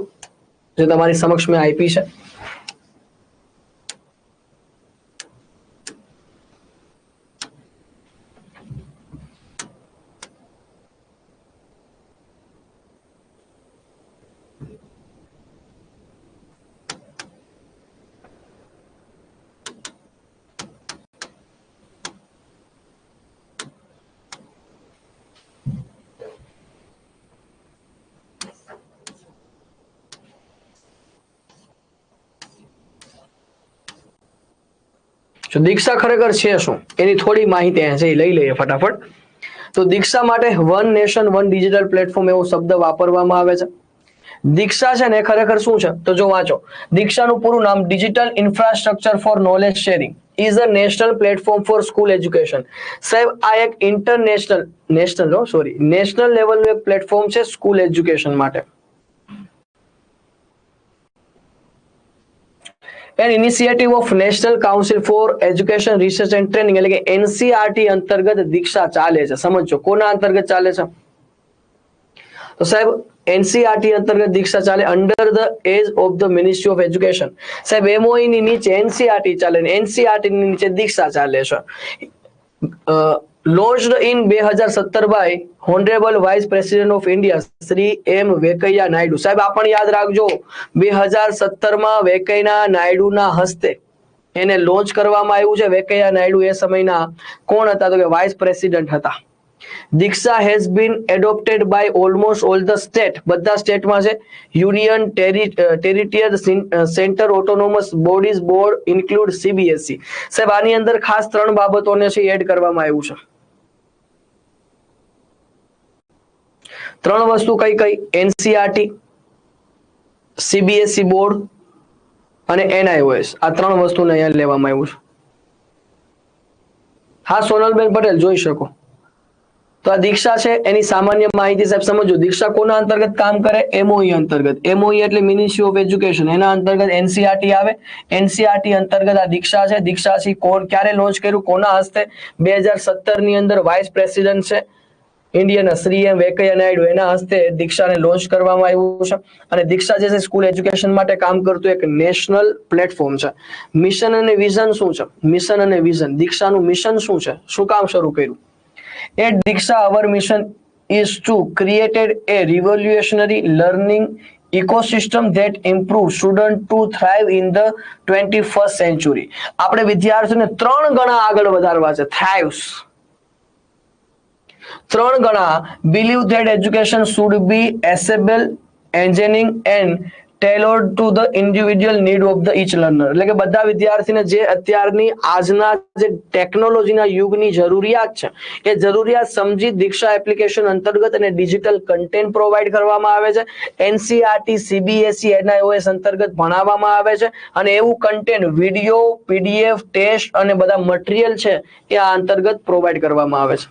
[SPEAKER 1] જે તમારી સમક્ષ મેં આપી છે. દીક્ષા ખરેખર છે શું એની થોડી માહિતી અહીંયા છે, લઈ લઈએ ફટાફટ. તો દીક્ષા માટે one nation one digital platform એવો શબ્દ વાપરવામાં આવે છે. દીક્ષા છે ને ખરેખર શું છે તો જો વાંચો, દીક્ષાનું પૂરું નામ digital infrastructure for knowledge sharing is a national platform for school education. સાહેબ, આ એક નેશનલ લેવલનું એક પ્લેટફોર્મ છે સ્કૂલ એજ્યુકેશન માટે. An initiative of national council for education research and training એટલે કે એનસીઆરટી અંતર્ગત દીક્ષા ચાલે છે. સમજો કોના અંતર્ગત ચાલે છે? તો સાહેબ એનસીઆરટી અંતર્ગત દીક્ષા ચાલે under the aegis of the ministry of education. સાહેબ એમઓઈ ની નીચે એનસીઆરટી ચાલે ને એનસીઆરટી ની નીચે દીક્ષા ચાલે છે. launched in 2017 by Honorable Vice President of India Shri એમ વેંકૈયા નાયડુ. સાહેબ આ પણ યાદ રાખજો, 2017 માં વેંકૈયા નાયડુના હસ્તે એને લોન્ચ કરવામાં આવ્યું છે. વેંકૈયા નાયડુ એ સમયના કોણ હતા તો કે વાઇસ પ્રેસિડેન્ટ હતા. DIKSHA has been adopted by almost all the state, બધા સ્ટેટમાં છે. Union territory centre autonomous bodies board include CBSE. સાહેબ આની અંદર ખાસ 3 બાબતોને છે એડ કરવામાં આવ્યું છે. 3 વસ્તુ કઈ કઈ? એનસીઆરટી, સીબીએસઈ બોર્ડ અને એનઆઈઓએસ. આ 3 વસ્તુને અહીંયા લેવામાં આવ્યું છે. હા સોનલબેન પટેલ જોઈ શકો. તો આ દીક્ષા છે એની સામાન્ય માહિતી સાહેબ સમજો. દીક્ષા કોના અંતર્ગત કામ કરે? એમઓઈ અંતર્ગત. એમઓઈ એટલે મિનિસ્ટ્રી ઓફ એજ્યુકેશન, એના અંતર્ગત એનસીઆરટી આવે. એનસીઆરટી અંતર્ગત આ દીક્ષા છે. દીક્ષા ક્યારે લોન્ચ કર્યું, કોના હસ્તે? 2017 ની અંદર વાઇસ પ્રેસિડેન્ટ છે ઇન્ડિયાના શ્રી એમ વેંકૈયા નાયડુ, એના હસ્તે દીક્ષાને લોન્ચ કરવામાં આવ્યું છે. અને દીક્ષા જે છે સ્કૂલ એજ્યુકેશન માટે કામ કરતું એક નેશનલ પ્લેટફોર્મ છે. મિશન અને વિઝન શું છે? મિશન અને વિઝન, દીક્ષાનું મિશન શું છે, શું કામ શરૂ કર્યું? At Diksha, our mission is to create a revolutionary learning ecosystem that improves students to thrive in the 21st century. આપણે વિદ્યાર્થીઓને 3 ગણા આગળ વધારવા છે. thrives 3 ગણા. believe that education should be accessible, engaging and tailored to the individual need of the each learner. એટલે કે બધા વિદ્યાર્થીને જે અત્યારની આજના જે ટેકનોલોજીના યુગની જરૂરિયાત છે એ જરૂરિયાત સમજી દીક્ષા એપ્લિકેશન અંતર્ગત અને ડિજિટલ કન્ટેન્ટ પ્રોવાઈડ કરવામાં આવે છે. એનસીઆરટી, સીબીએસઈ, એનઆઈઓએસ અંતર્ગત ભણાવવામાં આવે છે અને એવું કન્ટેન્ટ વિડીયો, પીડીએફ, ટેસ્ટ અને બધા મટીરિયલ છે એ આ અંતર્ગત પ્રોવાઈડ કરવામાં આવે છે.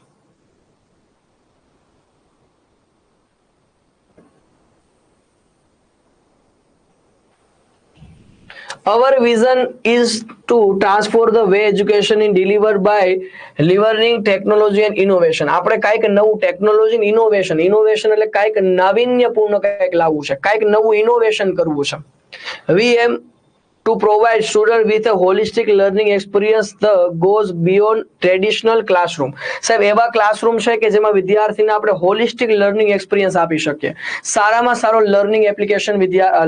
[SPEAKER 1] Our vision is to transform the way education is delivered by leveraging technology and innovation. આપણે કાંઈક નવું ટેકનોલોજી ઇનોવેશન એટલે કાંઈક નાવીન્યપૂર્ણ કાંઈક લાવવું છે, કાંઈક નવું ઇનોવેશન કરવું છે. We aim to provide students with a holistic learning experience that goes beyond traditional classroom. સાહેબ એવા ક્લાસરૂમ છે કે જેમાં વિદ્યાર્થીને આપણે હોલિસ્ટિક લર્નિંગ એક્સપિરિયન્સ આપી શકીએ, સારામાં સારો લર્નિંગ એપ્લિકેશન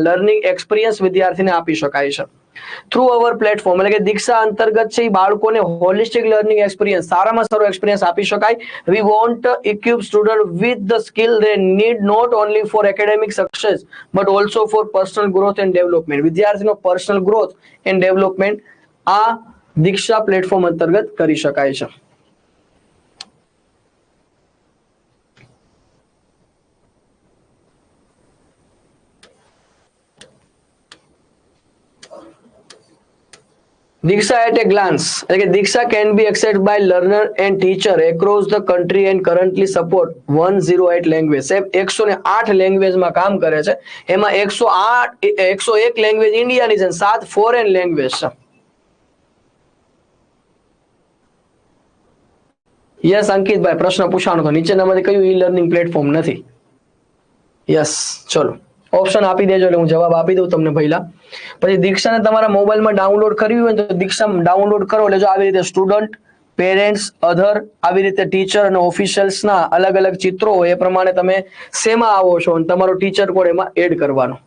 [SPEAKER 1] લર્નિંગ એક્સપિરિયન્સ વિદ્યાર્થીને આપી શકાય છે. થ્રુ અવર પ્લેટફોર્મ એટલે કે દીક્ષા અંતર્ગત છે એ બાળકોને હોલિસ્ટિક લર્નિંગ એક્સપિરિયન્સ સારામાં સારો એક્સપિરિયન્સ આપી શકાય. We want equip student with the skill they need not only for academic success but also for personal growth and development. વિદ્યાર્થીનો પર્સનલ ગ્રોથ એન્ડ ડેવલપમેન્ટ આ દીક્ષા પ્લેટફોર્મ અંતર્ગત કરી શકાય છે. Diksha at a glance. Like Diksha can be accessed by learner and teacher across the country and currently support 108 language. સાહેબ 108 લેંગ્વેજમાં કામ કરે છે. એમાં 101 લેંગ્વેજ ઇન્ડિયાની છે, 7 ફોરેન લેંગ્વેજ છે. યસ અંકિતભાઈ, પ્રશ્ન પૂછાણો તો નીચેનામાંથી કયું ઈ લર્નિંગ પ્લેટફોર્મ નથી? યસ, ચલો ઓપ્શન આપી દેજો એટલે હું જવાબ આપી દઉં તમને પહેલા. પછી દીક્ષાને તમારા મોબાઈલમાં ડાઉનલોડ કરવી હોય તો દીક્ષા ડાઉનલોડ કરો એટલે જો આવી રીતે સ્ટુડન્ટ, પેરેન્ટ્સ, અધર, આવી રીતે ટીચર અને ઓફિશિયલ્સના અલગ અલગ ચિત્રો હોય એ પ્રમાણે તમે શેમાં આવો છો અને તમારો ટીચર કોડ એમાં એડ કરવાનો.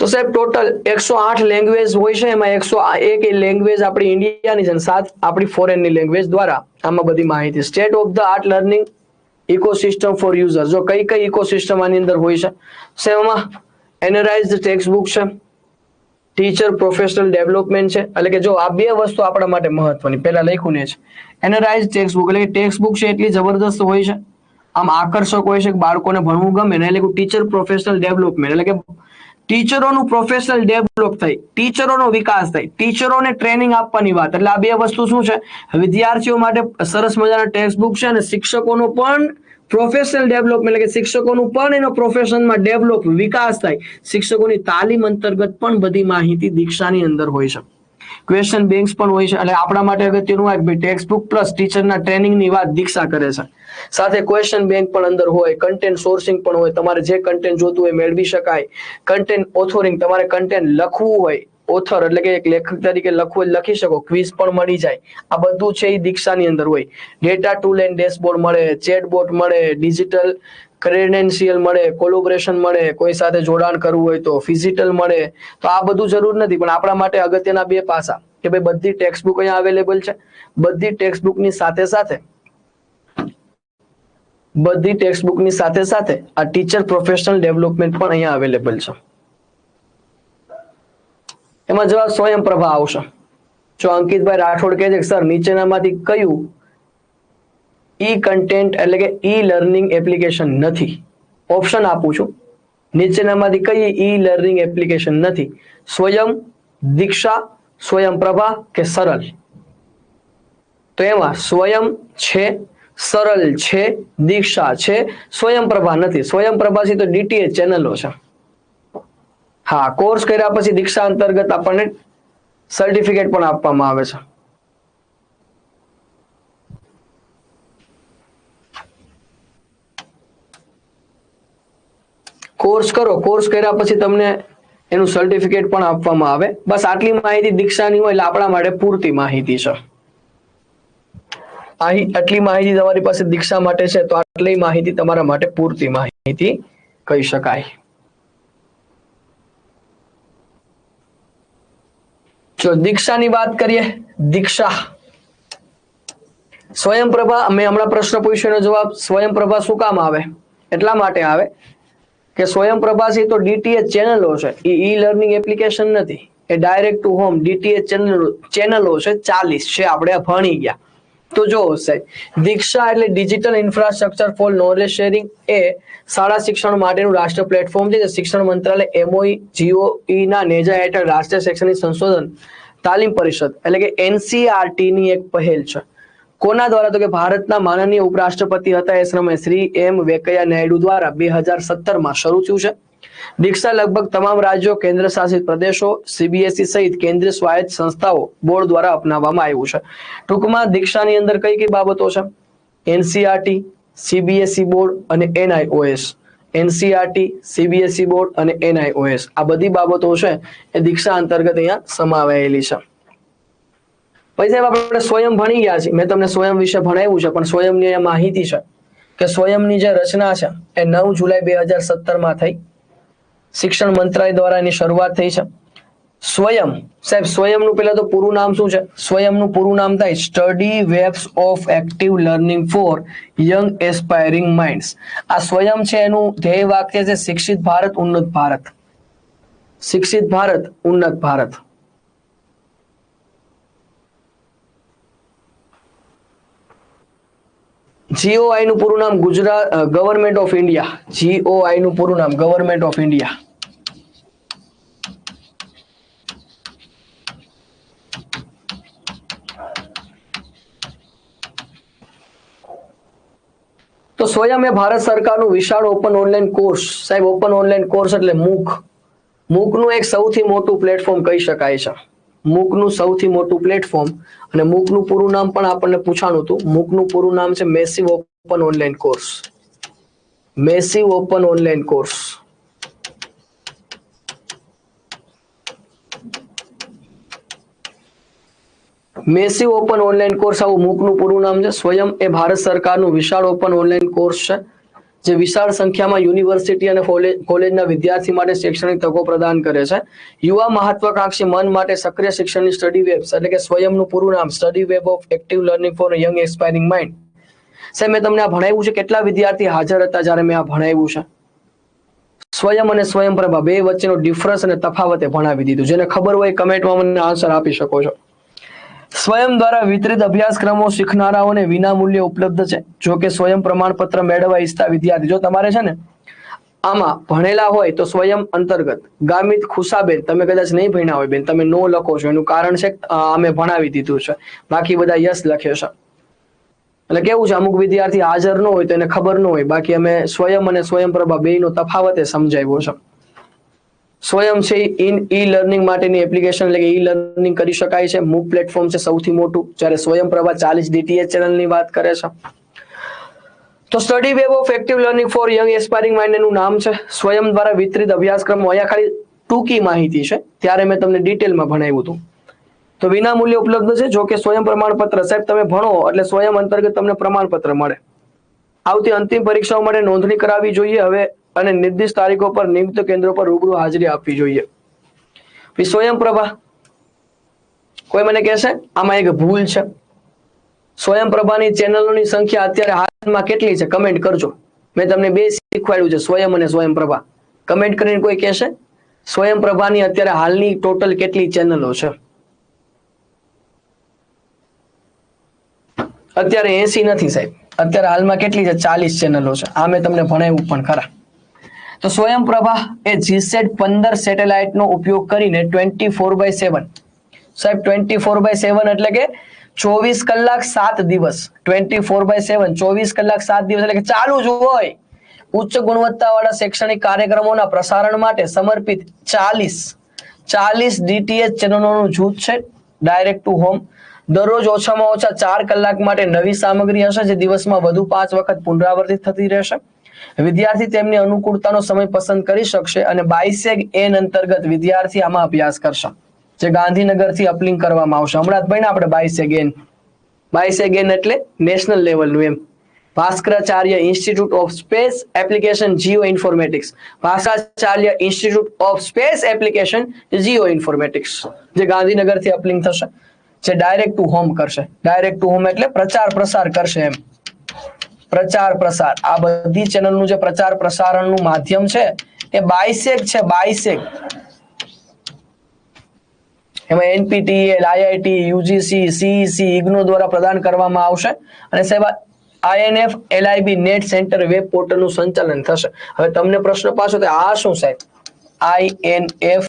[SPEAKER 1] તો સાહેબ ટોટલ 108 લેંગ્વેજ હોય છે, એમાં 101 લેંગ્વેજ આપણી ઇન્ડિયાની છે, 7 આપણી ફોરેનની લેંગ્વેજ દ્વારા આમાં બધી માહિતી. State of the art learning ecosystem for user. જો કઈ કઈ ઇકોસિસ્ટમ આની અંદર હોય છે? સાહેબ એમાં એનરાઇઝ્ડ ટેક્સ્ટ બુક છે, ટીચર પ્રોફેશનલ ડેવલપમેન્ટ છે. એટલે કે જો આ બે વસ્તુ આપણા માટે મહત્વની, પહેલા લખ્યું ને છે એનરાઇઝ્ડ ટેક્સ્ટ બુક એટલે કે ટેક્સ્ટ બુક છે એટલી જબરદસ્ત હોય છે, આમ આકર્ષક હોય છે કે બાળકોને ભણવું ગમે ને. એટલે કે ટીચર પ્રોફેશનલ ડેવલપમેન્ટ એટલે કે ટીચરોનું પ્રોફેશનલ ડેવલપ થાય, ટીચરોનો વિકાસ થાય, ટીચરોને ટ્રેનિંગ આપવાની વાત. એટલે આ બે વસ્તુ શું છે? વિદ્યાર્થીઓ માટે સરસ મજાના ટેક્સ્ટ બુક છે અને શિક્ષકોનો પણ પ્રોફેશનલ ડેવલપમેન્ટ એટલે કે શિક્ષકોનું પણ એનો પ્રોફેશનમાં ડેવલપ વિકાસ થાય. શિક્ષકોની તાલીમ અંતર્ગત પણ બધી માહિતી દીક્ષાની અંદર હોય છે. ક્વેશ્ચન બેંક્સ પણ હોય છે. એટલે આપણા માટે અગત્યનું હોય કે ટેક્સ્ટ બુક પ્લસ ટીચરના ટ્રેનિંગની વાત દીક્ષા કરે છે. સાથે ક્વેશ્ચન બેંક પણ અંદર હોય, કન્ટેન્ટ સોર્સિંગ પણ હોય, તમારે જે કન્ટેન્ટ જોતું હોય મેળવી શકાય. કન્ટેન્ટ ઓથોરિંગ, તમારે કન્ટેન્ટ લખવું હોય, ઓથર એટલે કે એક લેખક તરીકે લખવું હોય લખી શકો, ક્વિઝ પણ મળી જાય. આ બધું છે એ દીક્ષાની અંદર હોય. ડેટા ટૂલ એન્ડ ડેશબોર્ડ મળે, ચેટબોટ મળે, ડિજિટલ ક્રેડેન્શિયલ મળે, કોલોબરેશન મળે, કોઈ સાથે જોડાણ કરવું હોય તો ફિઝિકલ મળે. તો આ બધું જરૂર નથી, પણ આપણા માટે અગત્યના બે પાસા કે ભાઈ બધી ટેક્સ્ટ બુક અહીંયા અવેલેબલ છે. બધી ટેક્સ્ટ બુકની સાથે સાથે આ ટીચર પ્રોફેશનલ ડેવલપમેન્ટ પણ અહીંયા અવેલેબલ છે. એમાં જવાબ સ્વયંપ્રભા આવશે. જો અંકિતભાઈ રાઠોડ કહે છે કે સર નીચેનામાંથી કયું ઈ કન્ટેન્ટ એટલે કે ઈ લર્નિંગ એપ્લિકેશન નથી? ઓપ્શન આપું છું, નીચેનામાંથી કઈ ઈ લર્નિંગ એપ્લિકેશન નથી? સ્વયં, દીક્ષા, સ્વયંપ્રભા કે સરળ? તો એમાં સ્વયં છે, સરળ છે, દીક્ષા છે, સ્વયંપ્રભા નથી. સ્વયંપ્રભા છે તો ડીટીએચ ચેનલો છે. હા, કોર્સ કર્યા પછી દીક્ષા અંતર્ગત આપણને સર્ટિફિકેટ પણ આપવામાં આવે છે. કોર્સ કરો, કોર્સ કર્યા પછી તમને એનું સર્ટિફિકેટ પણ આપવામાં આવે. બસ આટલી માહિતી દીક્ષાની હોય એટલે આપણા માટે પૂરતી માહિતી છે. આટલી માહિતી તમારી પાસે દીક્ષા માટે છે તો આટલી માહિતી તમારા માટે પૂરતી માહિતી કહી શકાય. જો દીક્ષાની વાત કરીએ, દીક્ષા સ્વયંપ્રભા, મેં હમણાં પ્રશ્ન પૂછ્યો એનો જવાબ સ્વયંપ્રભા શું કામ આવે? એટલા માટે આવે કે સ્વયંપ્રભા છે તો ડીટીએચ ચેનલો છે, એ ઈ લર્નિંગ એપ્લિકેશન નથી, એ ડાયરેક્ટ ટુ હોમ ડીટીએચ ચેનલો છે. 40 છે, આપણે ભણી ગયા. તો જો સાહેબ દીક્ષા એટલે digital infrastructure for knowledge sharing એ શાળા શિક્ષણ માટેનું રાષ્ટ્રીય પ્લેટફોર્મ છે. શિક્ષણ મંત્રાલય એમઓઈ જીઓઈ ના નેજા હેઠળ રાષ્ટ્રીય શૈક્ષણિક સંશોધન તાલીમ પરિષદ એટલે કે એનસીઆરટી ની એક પહેલ છે. કોના દ્વારા? તો કે ભારતના માનનીય ઉપરાષ્ટ્રપતિ હતા એ સમયે શ્રી એમ વેંકૈયા નાયડુ દ્વારા 2017 શરૂ થયું છે. દીક્ષા લગભગ તમામ રાજ્યો, કેન્દ્ર શાસિત પ્રદેશો, સીબીએસઈ સહિત કેન્દ્રીય સ્વાયત્ત સંસ્થાઓ બોર્ડ દ્વારા અપનાવવામાં આવ્યું છે. ટૂંકમાં દીક્ષાની અંદર કઈ કઈ બાબતો છે? એનસીઆરટી, સીબીએસઈ બોર્ડ અને એનઆઈઓએસ. એનસીઆરટી, સીબીએસઈ બોર્ડ અને એનઆઈઓએસ, આ બધી બાબતો છે એ દીક્ષા અંતર્ગત અહીંયા સમાવાયેલી છે. પછી સાહેબ આપણે સ્વયં ભણી ગયા છીએ, મેં તમને સ્વયં વિશે ભણાવ્યું છે, પણ સ્વયંની અહીંયા માહિતી છે કે સ્વયંની જે રચના છે એ 9 જુલાઈ 2017 થઈ. શિક્ષણ મંત્રાલય દ્વારા એની શરૂઆત થઈ છે. સ્વયં સાહેબ, સ્વયંનું પહેલા તો પૂરું નામ શું છે? સ્વયંનું પૂરું નામ થાય study webs of active learning four young aspiring minds. આ સ્વયં છે એનું ધ્યેય વાક્ય છે શિક્ષિત ભારત ઉન્નત ભારત. શિક્ષિત ભારત ઉન્નત ભારત. જીઓઆઈ નું પૂરું નામ ગવર્મેન્ટ ઓફ ઇન્ડિયા. જીઓઆઈ નું પૂરું નામ ગવર્મેન્ટ ઓફ ઇન્ડિયા. તો સ્વયં એ ભારત સરકારનું વિશાળ ઓપન ઓનલાઈન કોર્સ. સાહેબ ઓપન ઓનલાઈન કોર્સ એટલે મૂક. મૂકનું એક સૌથી મોટું પ્લેટફોર્મ કહી શકાય છે. મૂકનું સૌથી મોટું પ્લેટફોર્મ. અને મૂકનું પૂરું નામ પણ આપણને પૂછાણું હતું. મૂકનું પૂરું નામ છે massive open online course. Massive open online course. Massive open online course, આવું મૂકનું પૂરું નામ છે. સ્વયં એ ભારત સરકારનું વિશાળ ઓપન ઓનલાઈન કોર્સ છે જે વિશાળ સંખ્યામાં યુનિવર્સિટી અને કોલેજના વિદ્યાર્થી માટે શૈક્ષણિક તકો પ્રદાન કરે છે. યુવા મહત્વાકાંક્ષી મન માટે સક્રિય શિક્ષણની સ્ટડી વેબ્સ, એટલે કે સ્વયંનું પૂરું નામ study web of active learning four young aspiring mind. સાહેબ મેં તમને આ ભણાવ્યું છે. કેટલા વિદ્યાર્થી હાજર હતા જ્યારે મેં આ ભણાવ્યું છે? સ્વયં અને સ્વયંપ્રભા બે વચ્ચેનો ડિફરન્સ અને તફાવતે ભણાવી દીધું. જેને ખબર હોય કમેન્ટમાં મને આન્સર આપી શકો છો. સ્વયં દ્વારા વિતરિત અભ્યાસક્રમો શીખનારાઓને વિના મૂલ્યે ઉપલબ્ધ છે. જો કે સ્વયં પ્રમાણપત્ર મેળવવા ઈચ્છતા વિદ્યાર્થી, જો તમારે છે ને આમાં ભણેલા હોય તો સ્વયં અંતર્ગત ગામિત ખુશાબેન, તમે કદાચ નહીં ભણ્યા હોય બેન, તમે નો લખો છો, એનું કારણ છે અમે ભણાવી દીધું છે, બાકી બધા યસ લખ્યો છે. એટલે કેવું છે, અમુક વિદ્યાર્થી હાજર ન હોય તો એને ખબર ન હોય, બાકી અમે સ્વયં અને સ્વયંપ્રભા બેયનો તફાવત સમજાવ્યો છે. સ્વયં છે ઈ લર્નિંગ માટેની એપ્લિકેશન, એટલે કે ઈ લર્નિંગ કરી શકાય છે. મૂક પ્લેટફોર્મ છે સૌથી મોટું, જ્યારે સ્વયંપ્રભા 40 DTH ચેનલની વાત કરે છે. તો study web of active learning four young aspiring mind એનું નામ છે. સ્વયં દ્વારા વિતરિત અભ્યાસક્રમો, અહીંયા ખાલી ટૂંકી માહિતી છે, ત્યારે મેં તમને ડિટેલમાં ભણાવ્યું હતું. તો વિના મૂલ્યે ઉપલબ્ધ છે. જો કે સ્વયં પ્રમાણપત્ર, સાહેબ તમે ભણો એટલે સ્વયં અંતર્ગત તમને પ્રમાણપત્ર મળે. આવતી અંતિમ પરીક્ષાઓ માટે નોંધણી કરાવવી જોઈએ હવે, અને નિર્દિષ્ટ તારીખો પર નિયુક્ત કેન્દ્રો પર રૂબરૂ હાજરી આપવી જોઈએ. સ્વયંપ્રભા, કોઈ મને કહેશે આમાં એક ભૂલ છે? સ્વયંપ્રભાની ચેનલોની સંખ્યા અત્યારે હાલમાં કેટલી છે? કમેન્ટ કરજો. મેં તમને બે શીખવાડ્યું છે, સ્વયં અને સ્વયંપ્રભા. કમેન્ટ કરીને કોઈ કહેશે સ્વયંપ્રભાની અત્યારે હાલની ટોટલ કેટલી ચેનલો છે? અત્યારે 80 નથી સાહેબ, અત્યારે હાલમાં કેટલી છે? 40 ચેનલો છે. આ મેં તમને ભણાવ્યું પણ ખરા. તો સ્વયંપ્રભા એ GSAT 15 સેટેલાઇટ નો ઉપયોગ કરીને 24/7, સાહેબ 24/7 એટલે કે 24 કલાક 7 દિવસ, 24/7 24 કલાક 7 દિવસ એટલે કે ચાલુ જ હોય, ઉચ્ચ ગુણવત્તાવાળા શૈક્ષણિક કાર્યક્રમોના પ્રસારણ માટે સમર્પિત 40 DTH ચેનલોનું જૂથ છે. Direct to home. દરરોજ ઓછામાં ઓછા 4 કલાક માટે નવી સામગ્રી હશે, જે દિવસમાં વધુ 5 વખત પુનરાવર્તિત થતી રહેશે. વિદ્યાર્થી તેમની અનુકૂળતાનો સમય પસંદ કરી શકશે, અને BISEG-N અંતર્ગત વિદ્યાર્થી આમાં અભ્યાસ કરશે, જે ગાંધીનગરથી અપલિંક કરવામાં આવશે. હમણાં જ ભણ્યા આપણે BISEG-N. BISEG-N એટલે નેશનલ લેવલનું એમ. Bhaskaracharya institute of space application geoinformatics. Bhaskaracharya institute of space application geoinformatics, જે ગાંધીનગરથી અપલિંક થશે, જે ડાયરેક્ટ ટુ હોમ કરશે. ડાયરેક્ટ ટુ હોમ એટલે પ્રચાર પ્રસાર કરશે એમ. પ્રચાર પ્રસાર, આ બધી ચેનલનું જે પ્રચાર પ્રસારણનું માધ્યમ છે એ BISEG છે. BISEG એમાં NPTEL, IIT, UGC, CEC, IGNOU દ્વારા પ્રદાન કરવામાં આવશે, અને સાહેબ INF LIB net centre web પોર્ટલનું સંચાલન થશે. હવે તમને પ્રશ્ન પાછો, આ શું સાહેબ? INF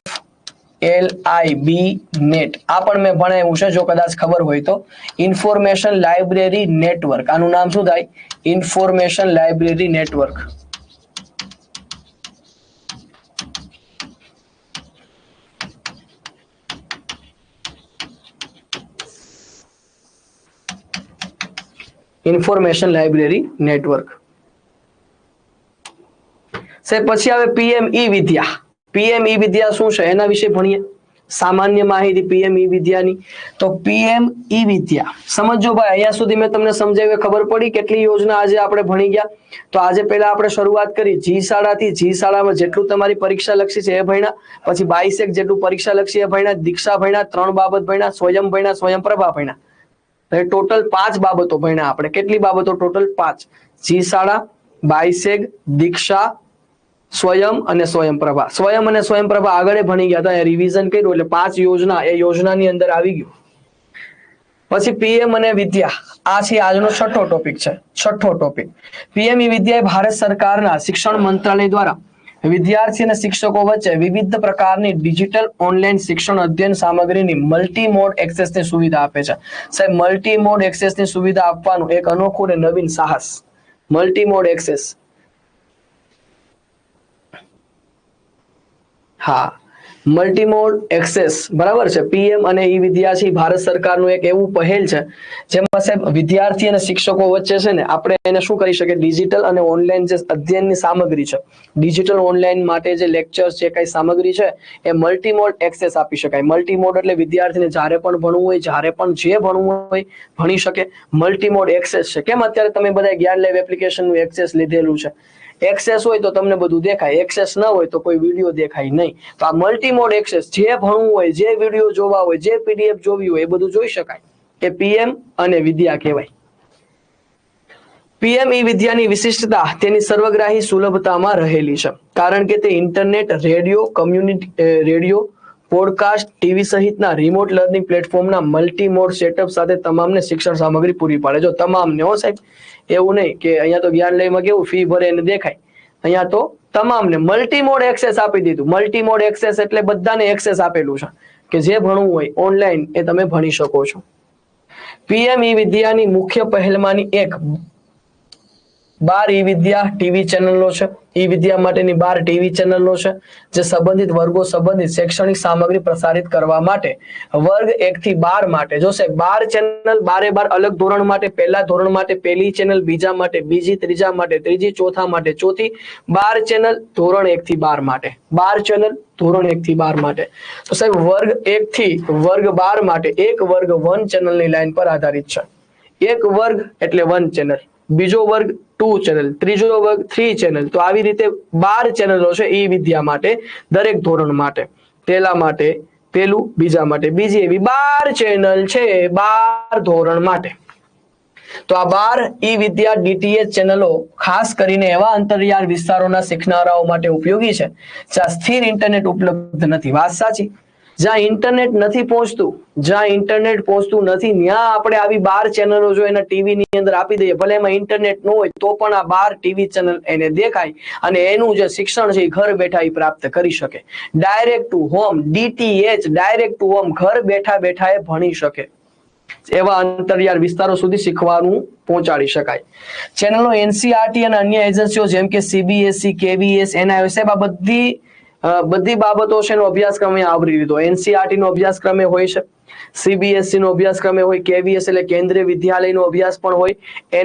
[SPEAKER 1] LIB નેટ, આ પણ મેં ભણાવ્યું છે જો કદાચ ખબર હોય તો. ઇન્ફોર્મેશન લાઇબ્રેરી નેટવર્ક, આનું નામ શું થાય? Information library network. Information library network. પછી આવે PM ઈ વિદ્યા. PM ઈ વિદ્યા શું છે એના વિશે ભણીએ. સામાન્ય માહિતી PM ઈ વિદ્યાની. તો PM ઈ વિદ્યા સમજો ભાઈ, અહીંયા સુધી મેં તમને સમજાવ્યું, ખબર પડી કેટલી યોજના આજે આપણે ભણી ગયા. તો આજે પહેલા આપણે શરૂઆત કરી જી શાળાથી. જી શાળામાં જેટલું તમારી પરીક્ષા લક્ષી છે એ ભણ્યા, પછી 22 જેટલું પરીક્ષા લક્ષી એ ભણ્યા, દીક્ષા ભણ્યા, 3 બાબત ભણ્યા, સ્વયંપ્રભા ભણ્યા. ટોટલ 5 બાબતો ભણ્યા આપણે. કેટલી બાબતો? ટોટલ 5. જી શાળા, 22, દીક્ષા, સ્વયં અને સ્વયંપ્રભા. સ્વયં અને સ્વયંપ્રભા આગળ ભણી ગયા હતા, રિવિઝન કર્યું એટલે 5 યોજના એ યોજનાની અંદર આવી ગયું. પછી PM અને વિદ્યા, આ છે આજનો છઠ્ઠો ટોપિક છે. છઠ્ઠો ટોપિક PM ઈ વિદ્યા એ ભારત સરકારના શિક્ષણ મંત્રાલય દ્વારા વિદ્યાર્થી અને શિક્ષકો વચ્ચે વિવિધ પ્રકારની ડિજિટલ ઓનલાઈન શિક્ષણ અધ્યયન સામગ્રીની મલ્ટી મોડ એક્સેસની સુવિધા આપે છે. સાહેબ, મલ્ટી મોડ એક્સેસની સુવિધા આપવાનું એક અનોખું અને નવીન સાહસ. Multi mode access. હા, મલ્ટીમોડ એક્સેસ બરાબર છે. PM અને ઈ વિદ્યા છે ભારત સરકારનું એક એવું પહેલ છે જેમાં સાહેબ વિદ્યાર્થી અને શિક્ષકો વચ્ચે છે ને આપણે એને શું કરી શકીએ, ડિજિટલ અને ઓનલાઈન જે અધ્યયનની સામગ્રી છે, ડિજિટલ ઓનલાઈન માટે જે લેક્ચર્સ છે, કઈ સામગ્રી છે એ મલ્ટીમોડ એક્સેસ આપી શકાય. મલ્ટીમોડ એટલે વિદ્યાર્થીને જ્યારે પણ ભણવું હોય, જ્યારે પણ જે ભણવું હોય ભણી શકે. મલ્ટીમોડ એક્સેસ છે. કેમ અત્યારે તમે બધા જ્ઞાન લાઈવ એપ્લિકેશનનું એક્સેસ લીધેલું છે. એક્સેસ હોય તો તમને બધું દેખાય, એક્સેસ ન હોય તો કોઈ વિડીયો દેખાય નહીં. તો આ મલ્ટીમોડ એક્સેસ, જે ભણવું હોય, જે વિડીયો જોવા હોય, જે PDF જોવી હોય એ બધું જોઈ શકાય. એ PM અને વિદ્યા કહેવાય. PM ઈ વિદ્યાની વિશિષ્ટતા તેની સર્વગ્રાહી સુલભતામાં રહેલી છે. કારણ કે તે ઇન્ટરનેટ, રેડિયો, પોડકાસ્ટ, ટીવી સહિતના રિમોટ લર્નિંગ પ્લેટફોર્મના મલ્ટીમોડ સેટઅપ સાથે તમામને શિક્ષણ સામગ્રી પૂરી પાડે. જો તમામને, હો સાહેબ, એવું નહીં કે અહીંયા તો જ્ઞાન લયમાં કેવું ફી ભરે એને દેખાય. અહીંયા તો તમામને મલ્ટીમોડ એક્સેસ આપી દીધું. મલ્ટીમોડ એક્સેસ એટલે બધાને એક્સેસ આપેલું છે કે જે ભણવું હોય ઓનલાઈન એ તમે ભણી શકો છો. PM ઈ વિદ્યાની મુખ્ય પહેલમાંની એક 12 ઈ વિદ્યા ટીવી ચેનલો છે. ઈ વિદ્યા માટેની 12 ટીવી ચેનલો છે જે સંબંધિત વર્ગો સંબંધિત શૈક્ષણિક સામગ્રી પ્રસારિત કરવા માટે વર્ગ 1 થી 12 માટે, જો સાહેબ 12 ચેનલ, 12 અલગ ધોરણ માટે, પહેલા ધોરણ માટે પહેલી ચેનલ, બીજા માટે બીજી, ત્રીજા માટે ત્રીજી, ચોથા માટે ચોથી. 12 ચેનલ ધોરણ 1 થી 12 માટે. 12 ચેનલ ધોરણ 1 થી 12 માટે. તો સાહેબ વર્ગ 1 થી વર્ગ 12 માટે એક વર્ગ 1 ચેનલની લાઈન પર આધારિત છે. એક વર્ગ એટલે 1 ચેનલ, બીજો વર્ગ 2 ચેનલ, ત્રીજો વર્ગ 3 ચેનલ. તો આવી રીતે 12 ચેનલો છે ઈ વિદ્યા માટે, દરેક ધોરણ માટે. પહેલા માટે પહેલું, બીજા માટે બીજી, એવી 12 ચેનલ છે 12 ધોરણ માટે. તો આ 12 ઈ વિદ્યા DTH ચેનલો ખાસ કરીને એવા અંતરિયાળ વિસ્તારોના શીખનારાઓ માટે ઉપયોગી છે જ્યાં સ્થિર ઇન્ટરનેટ ઉપલબ્ધ નથી. વાત સાચી. જ્યાં ઇન્ટરનેટ નથી પહોંચતું, જ્યાં ઇન્ટરનેટ પહોંચતું નથી, ત્યાં આપણે આવી 12 ચેનલો જો એના ટીવી ની અંદર આપી દઈએ, ભલે એમાં ઇન્ટરનેટ ન હોય તો પણ આ 12 ટીવી ચેનલ એને દેખાય અને એનું જે શિક્ષણ છે એ ઘર બેઠા એ પ્રાપ્ત કરી શકે. Direct to home, DTH, direct to home, ઘર બેઠા બેઠા એ ભણી શકે. એવા અંતરિયાળ વિસ્તારો સુધી શીખવાનું પહોંચાડી શકાય. ચેનલો NCERT અને અન્ય એજન્સીઓ જેમ કે CBSE, KVS, NIOS, આ બધી બાબતો છે એનો અભ્યાસક્રમ આવરી લીધો. NCERT નો અભ્યાસક્રમ હોય છે, CBSE નો અભ્યાસક્રમ હોય, KVS એટલે કેન્દ્રીય વિદ્યાલયનો અભ્યાસ પણ હોય,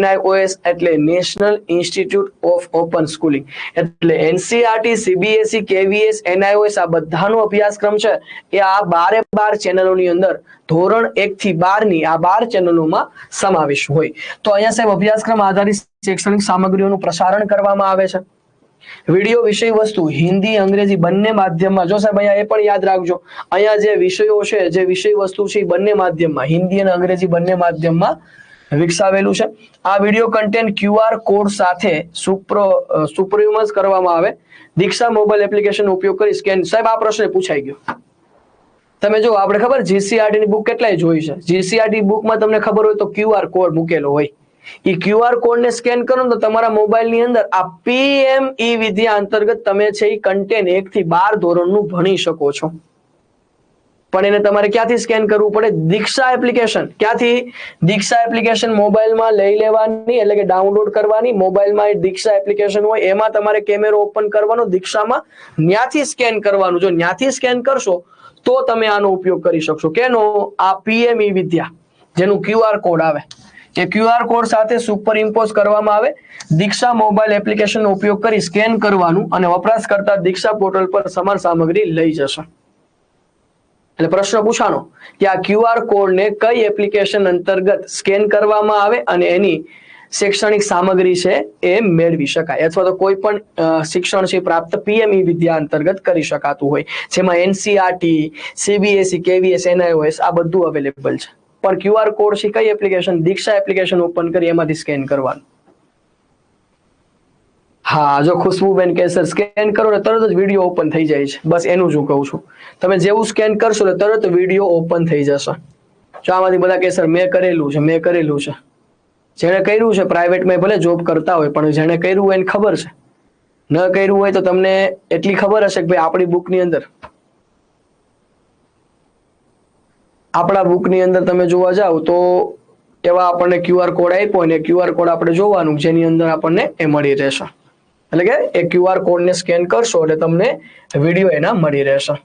[SPEAKER 1] NIOS એટલે national institute of open schooling. એટલે NCERT, CBSE, KVS, NIOS આ બધાનો અભ્યાસક્રમ છે એ આ 12 ચેનલોની અંદર ધોરણ 1 થી 12 ની આ 12 ચેનલોમાં સમાવેશ હોય. તો અહીંયા સાહેબ અભ્યાસક્રમ આધારિત શૈક્ષણિક સામગ્રીઓનું પ્રસારણ કરવામાં આવે છે. વિડીયો વિષય વસ્તુ હિન્દી, અંગ્રેજી બંને માધ્યમમાં. જો સાહેબ અહીંયા એ પણ યાદ રાખજો, અહીંયા જે વિષયો છે, જે વિષય વસ્તુ છે એ બંને માધ્યમમાં, હિન્દી અને અંગ્રેજી બંને માધ્યમમાં વિકસાવેલું છે. આ વિડીયો કન્ટેન્ટ QR કોડ સાથે સુપરઇમ્પોઝ કરવામાં આવે. દીક્ષા મોબાઈલ એપ્લિકેશનનો ઉપયોગ કરી સ્કેન. સાહેબ આ પ્રશ્ન પૂછાઈ ગયો. તમે જો આપણે ખબર GCERT ની બુક કેટલાય જોઈ છે. GCERT બુકમાં તમને ખબર હોય તો QR કોડ મૂકેલો હોય. એ QR કોડ ને સ્કેન કરો તો તમારા મોબાઈલ ની અંદર આ PM ઈ વિદ્યા અંતર્ગત તમે છે એ કન્ટેન્ટ 1 થી 12 ધોરણનું ભણી શકો છો. પણ એને તમારે ક્યાંથી સ્કેન કરવું પડે? દીક્ષા એપ્લિકેશન. ક્યાંથી? દીક્ષા એપ્લિકેશન મોબાઈલમાં લઈ લેવાની, એટલે કે ડાઉનલોડ કરવાની. મોબાઈલમાં દીક્ષા એપ્લિકેશન હોય એમાં તમારે કેમેરો ઓપન કરવાનો, દીક્ષામાં ત્યાંથી સ્કેન કરવાનું. જો ત્યાંથી સ્કેન કરશો તો તમે આનો ઉપયોગ કરી શકશો. કેનો? આ પીએમ ઈ વિદ્યા જેનું QR કોડ આવે એ QR કોડ સાથે સુપર ઇમ્પોઝ કરવામાં આવે. દીક્ષા મોબાઈલ એપ્લિકેશનનો ઉપયોગ કરી સ્કેન કરવાનું અને વપરાશકર્તા દીક્ષા પોર્ટલ પર સમાન સામગ્રી લઈ જશે. એટલે પ્રશ્ન પૂછાનો કે આ QR કોડને કઈ એપ્લિકેશન અંતર્ગત સ્કેન કરવામાં આવે અને એની શૈક્ષણિક સામગ્રી છે એ મેળવી શકાય, અથવા તો કોઈ પણ શિક્ષણ છે પ્રાપ્ત પીએમ ઈ વિદ્યા અંતર્ગત કરી શકાતું હોય, જેમાં NCERT, CBSE, KVS, NIOS આ બધું અવેલેબલ છે. પણ QR કોડ છે કઈ એપ્લિકેશન? દીક્ષા એપ્લિકેશન ઓપન કરી એમાંથી સ્કેન કરવાનું. હા, જો ખુશ્બુબેન કે સર સ્કેન કરો ને તરત જ વિડીયો ઓપન થઈ જાય છે. બસ એનું જ હું કહું છું. તમે જેવું સ્કેન કરશો એટલે તરત વિડીયો ઓપન થઈ જશે. જો આમાંથી બધા કે સર મેં કરેલું છે, મેં કરેલું છે. જેણે કર્યું છે પ્રાઇવેટમાં ભલે જોબ કરતા હોય, પણ જેણે કર્યું હોય એને ખબર છે. ન કર્યું હોય તો તમને એટલી ખબર હશે કે ભાઈ આપણી બુકની અંદર તમે જોવા જાવ તો એવા આપણને QR કોડ આપ્યો અને QR કોડ આપણે જોવાનું, જેની અંદર આપણને એ મળી રહેશે. એટલે કે એ QR કોડને સ્કેન કરશો એટલે તમને વિડીયો એના મળી રહેશે.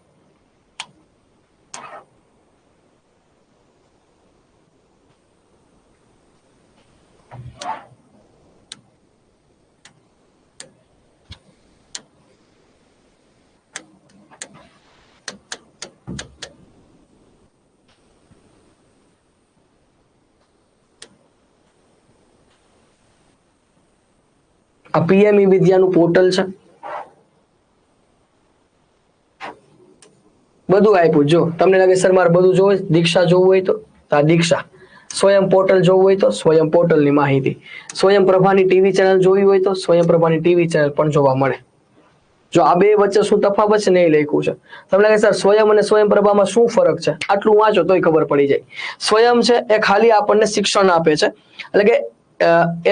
[SPEAKER 1] આ પીએમ ઈ વિદ્યાનું પોર્ટલ છે. બધું આપ્યું. જો તમને લાગે સર મારે બધું જોવું, દીક્ષા જોવું હોય તો આ દીક્ષા. સ્વયં પોર્ટલ જોવું હોય તો સ્વયં પોર્ટલની માહિતી. સ્વયં પ્રભાની ટીવી ચેનલ જોવી હોય તો સ્વયં પ્રભાની ટીવી ચેનલ પણ જોવા મળે. જો આ બે વચ્ચે શું તફાવત છે ને એ લખ્યું છે. તમને લાગે સર સ્વયં અને સ્વયં પ્રભામાં શું ફરક છે? આટલું વાંચો તોય ખબર પડી જાય. સ્વયં છે એ ખાલી આપણને શિક્ષણ આપે છે, એટલે કે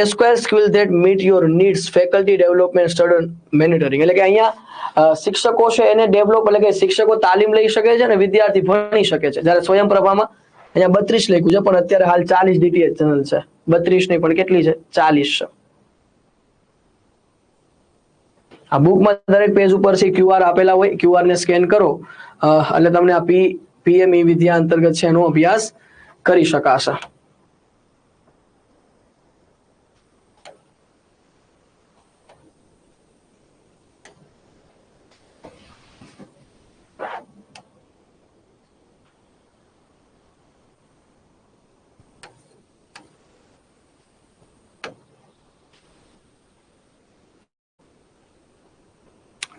[SPEAKER 1] esquire skill that meet your needs, faculty development, student monitoring. એટલે કે અહીંયા શિક્ષકો છે એને ડેવલપ, એટલે કે શિક્ષકો તાલીમ લઈ શકે છે અને વિદ્યાર્થી ભણી શકે છે. જ્યારે સ્વયં પ્રભામાં અહીંયા 32 લખ્યું છે, પણ અત્યારે હાલ 40 DTH ચેનલ છે. 32 નહીં પણ કેટલી છે? 40 છે. આ બુકમાં દરેક પેજ ઉપર છે QR આપેલા હોય. QR ને સ્કેન કરો એટલે તમને આ પીએમ ઈ વિદ્યા અંતર્ગત છે એનો અભ્યાસ કરી શકાશે.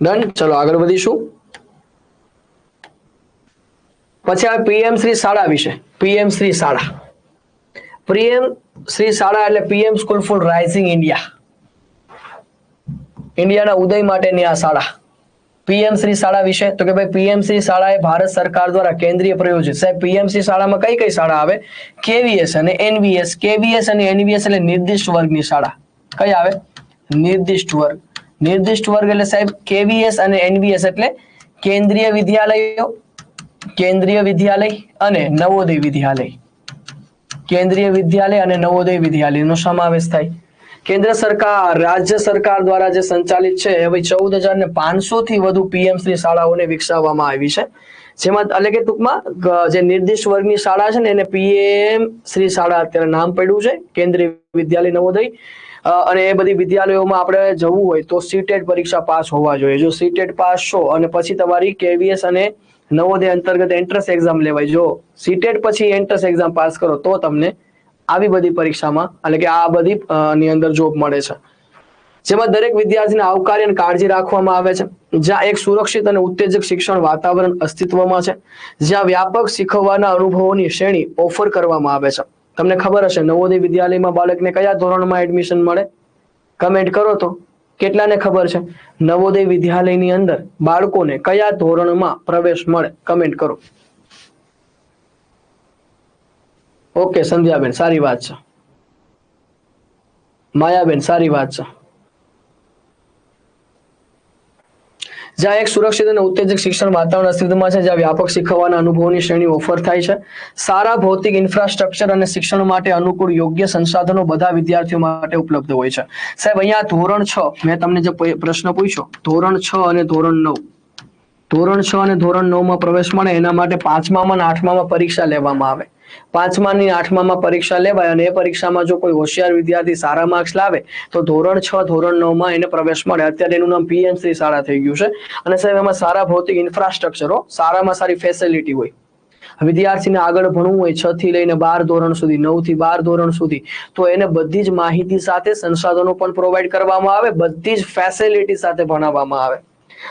[SPEAKER 1] ડન. ચલો આગળ વધીશું. પછી આ પીએમ શ્રી શાળા વિશે. પીએમ શ્રી શાળા. પીએમ શ્રી શાળા એટલે PM school four rising India. ઇન્ડિયાના ઉદય માટેની આ શાળા. પીએમ શ્રી શાળા વિશે તો કે ભાઈ પીએમ શ્રી શાળા એ ભારત સરકાર દ્વારા કેન્દ્રીય પ્રાયોજિત. સાહેબ પીએમ શ્રી શાળામાં કઈ કઈ શાળા આવે? KVS અને NVS. KVS અને NVS એટલે નિર્દિષ્ટ વર્ગની શાળા. કઈ આવે? નિર્દિષ્ટ વર્ગ. નિર્દિષ્ટ વર્ગ એટલે સાહેબ KVS અને NVS એટલે કેન્દ્રીય વિદ્યાલયો, કેન્દ્રીય વિદ્યાલય અને નવોદય વિદ્યાલય. કેન્દ્રીય વિદ્યાલય અને નવોદય વિદ્યાલયનો સમાવેશ થાય. કેન્દ્ર સરકાર, રાજ્ય સરકાર દ્વારા જે સંચાલિત છે એ 14,500 થી વધુ પીએમ શ્રી શાળાઓને વિકસાવવામાં આવી છે. જેમાં એટલે કે ટૂંકમાં જે નિર્દિષ્ટ વર્ગની શાળા છે ને એને પીએમ શ્રી શાળા અત્યારે નામ પડ્યું છે, કેન્દ્રીય વિદ્યાલય નવોદય. અને એ બધી વિદ્યાલયોમાં આપણે જવું હોય તો સીટેટ પરીક્ષા પાસ હોવા જોઈએ. જો સીટેટ પાસ છો અને પછી તમારી KVS અને નવોદય અંતર્ગત એન્ટ્રન્સ એક્ઝામ લેવાય. જો સીટેટ પછી એન્ટ્રન્સ એક્ઝામ પાસ કરો તો તમને આવી બધી પરીક્ષામાં, એટલે કે આ બધી ની અંદર જોબ મળે છે. જેમાં દરેક વિદ્યાર્થીને આવકાર્ય અને કાળજી રાખવામાં આવે છે. જ્યાં એક સુરક્ષિત અને ઉત્તેજક શિક્ષણ વાતાવરણ અસ્તિત્વમાં છે. જ્યાં વ્યાપક શીખવવાના અનુભવોની શ્રેણી ઓફર કરવામાં આવે છે. તમને ખબર હશે નવોદય વિદ્યાલયમાં બાળકને કયા ધોરણમાં એડમિશન મળે? કમેન્ટ કરો તો કેટલાને ખબર છે નવોદય વિદ્યાલયની અંદર બાળકોને કયા ધોરણમાં પ્રવેશ મળે? કમેન્ટ કરો. ઓકે સંધ્યાબેન સારી વાત છે. માયાબેન સારી વાત છે. જ્યાં એક સુરક્ષિત અને ઉત્તેજક શિક્ષણ વાતાવરણ અસ્તિત્વમાં છે, જ્યાં વ્યાપક શીખવવાના અનુભવોની શ્રેણી ઓફર થાય છે, સારા ભૌતિક ઇન્ફ્રાસ્ટ્રક્ચર અને શિક્ષણ માટે અનુકૂળ યોગ્ય સંસાધનો બધા વિદ્યાર્થીઓ માટે ઉપલબ્ધ હોય છે. સાહેબ અહીંયા ધોરણ 6 મેં તમને જે પ્રશ્ન પૂછ્યો, ધોરણ 6 અને ધોરણ 9, ધોરણ 6 અને ધોરણ 9 માં પ્રવેશ મળે એના માટે 5મા અને 8મા પરીક્ષા લેવામાં આવે. 5મા અને 8મા પરીક્ષા લેવાય અને એ પરીક્ષામાં જો કોઈ હોશિયાર વિદ્યાર્થી સારા માર્ક્સ લાવે તો ધોરણ 6 ધોરણ 9 એને પ્રવેશ મળે. અત્યારે એનું નામ પીએમસી શાળા થઈ ગયું છે. અને સાહેબ એમાં સારા ભૌતિક ઇન્ફ્રાસ્ટ્રક્ચરો, સારામાં સારી ફેસિલિટી હોય. વિદ્યાર્થીને આગળ ભણવું હોય 6 થી લઈને 12 ધોરણ સુધી, 9 થી 12 ધોરણ સુધી, તો એને બધી જ માહિતી સાથે સંસાધનો પણ પ્રોવાઈડ કરવામાં આવે, બધી જ ફેસિલિટી સાથે ભણાવવામાં આવે.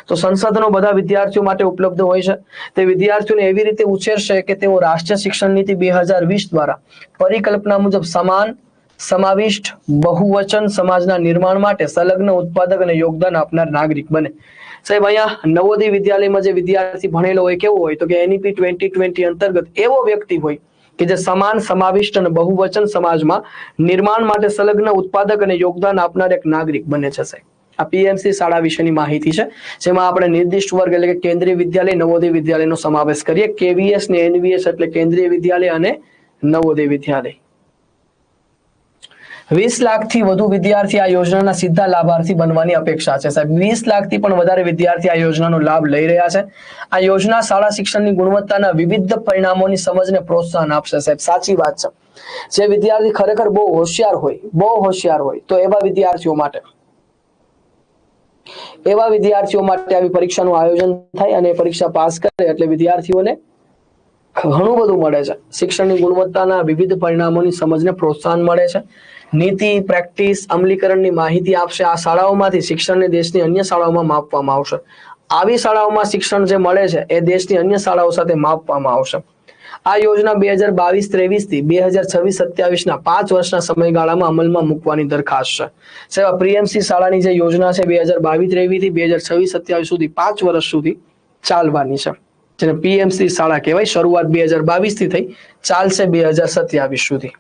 [SPEAKER 1] તો સંસાધનો બધા વિદ્યાર્થીઓ માટે ઉપલબ્ધ હોય છે. તે વિદ્યાર્થીઓને એવી રીતે ઉછેરશે કે તેઓ રાષ્ટ્રીય શિક્ષણ નીતિ 2020 દ્વારા પરિકલ્પના મુજબ સમાન, સમાવિષ્ટ, બહુવચન સમાજના નિર્માણ માટે સંલગ્ન, ઉત્પાદક અને યોગદાન આપનાર નાગરિક બને. સાહેબ અહીંયા નવોદય વિદ્યાલયમાં જે વિદ્યાર્થી ભણેલો હોય કેવો હોય તો કે એનઈપી 2020 અંતર્ગત એવો વ્યક્તિ હોય કે જે સમાન, સમાવિષ્ટ અને બહુવચન સમાજમાં નિર્માણ માટે સંલગ્ન, ઉત્પાદક અને યોગદાન આપનાર એક નાગરિક બને છે. સાહેબ આ પીએમસી શાળા વિશેની માહિતી છે, જેમાં આપણે નિર્દિષ્ટ વર્ગ એટલે કે કેન્દ્રીય વિદ્યાલય, નવોદય વિદ્યાલયનો સમાવેશ કરીએ. કેવીએસ ને એનવીએસ એટલે કેન્દ્રીય વિદ્યાલય અને નવોદય વિદ્યાલય. 20 લાખથી વધુ વિદ્યાર્થી આ યોજનાના સીધા લાભાર્થી બનવાની અપેક્ષા છે. સાહેબ 20 લાખથી પણ વધારે વિદ્યાર્થી આ યોજનાનો લાભ લઈ રહ્યા છે. આ યોજના શાળા શિક્ષણની ગુણવત્તાના વિવિધ પરિણામોની સમજને પ્રોત્સાહન આપશે. સાહેબ સાચી વાત છે. જે વિદ્યાર્થી ખરેખર બહુ હોશિયાર હોય તો એવા વિદ્યાર્થીઓ માટે આવી પરીક્ષાનું આયોજન થાય અને પરીક્ષા પાસ કરે એટલે વિદ્યાર્થીઓને ઘણું બધું મળે છે. શિક્ષણની ગુણવત્તાના વિવિધ પરિણામોની સમજને પ્રોત્સાહન મળે છે. નીતિ, પ્રેક્ટિસ, અમલીકરણની માહિતી આપશે. આ શાળાઓમાંથી શિક્ષણને દેશની અન્ય શાળાઓમાં માપવામાં આવશે. આવી શાળાઓમાં શિક્ષણ જે મળે છે એ દેશની અન્ય શાળાઓ સાથે માપવામાં આવશે. આ યોજના 2022-23 થી 2026-27 ના 5 વર્ષના સમયગાળામાં અમલમાં મૂકવાની દરખાસ્ત છે. સાહેબ પીએમસી શાળાની જે યોજના છે 2022-23 થી 2026-27 સુધી 5 વર્ષ સુધી ચાલવાની છે, જેને પીએમસી શાળા કહેવાય. શરૂઆત 2022 થી થઈ, ચાલશે 2027 સુધી.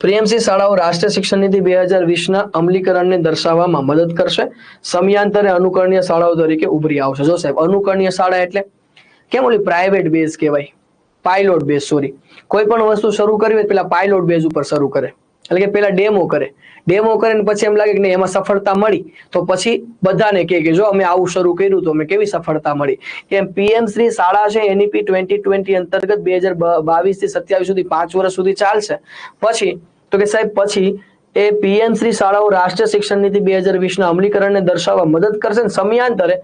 [SPEAKER 1] પીએમસી શાળાઓ રાષ્ટ્રીય શિક્ષણ નીતિ 2020 ના અમલીકરણને દર્શાવવામાં મદદ કરશે. સમયાંતરે અનુકરણીય શાળાઓ તરીકે ઉભરી આવશે. જો સાહેબ અનુકરણીય શાળા એટલે કેમ ઓલી પ્રાઇવેટ બેઝ કહેવાય, પાયલોટ બેઝ, સોરી. કોઈ પણ વસ્તુ શરૂ કરવી હોય પેલા પાયલોટ બેઝ ઉપર શરૂ કરે, એટલે કે પેલા ડેમો કરે ને પછી એમ લાગે કે નહીં એમાં સફળતા મળી તો પછી બધાને કહે કે જો અમે આવું શરૂ કર્યું તો અમે કેવી સફળતા મળી. એમ પીએમસી શાળા છે એનઈપી 2020 અંતર્ગત 2022 થી 27 સુધી 5 વર્ષ સુધી ચાલશે. પછી તો કે સાહેબ પછી એ પીએમસી શાળાઓ રાષ્ટ્રીય શિક્ષણ નીતિ 2020 ના અમલીકરણને દર્શાવવા મદદ કરશે અને સમયાંતરે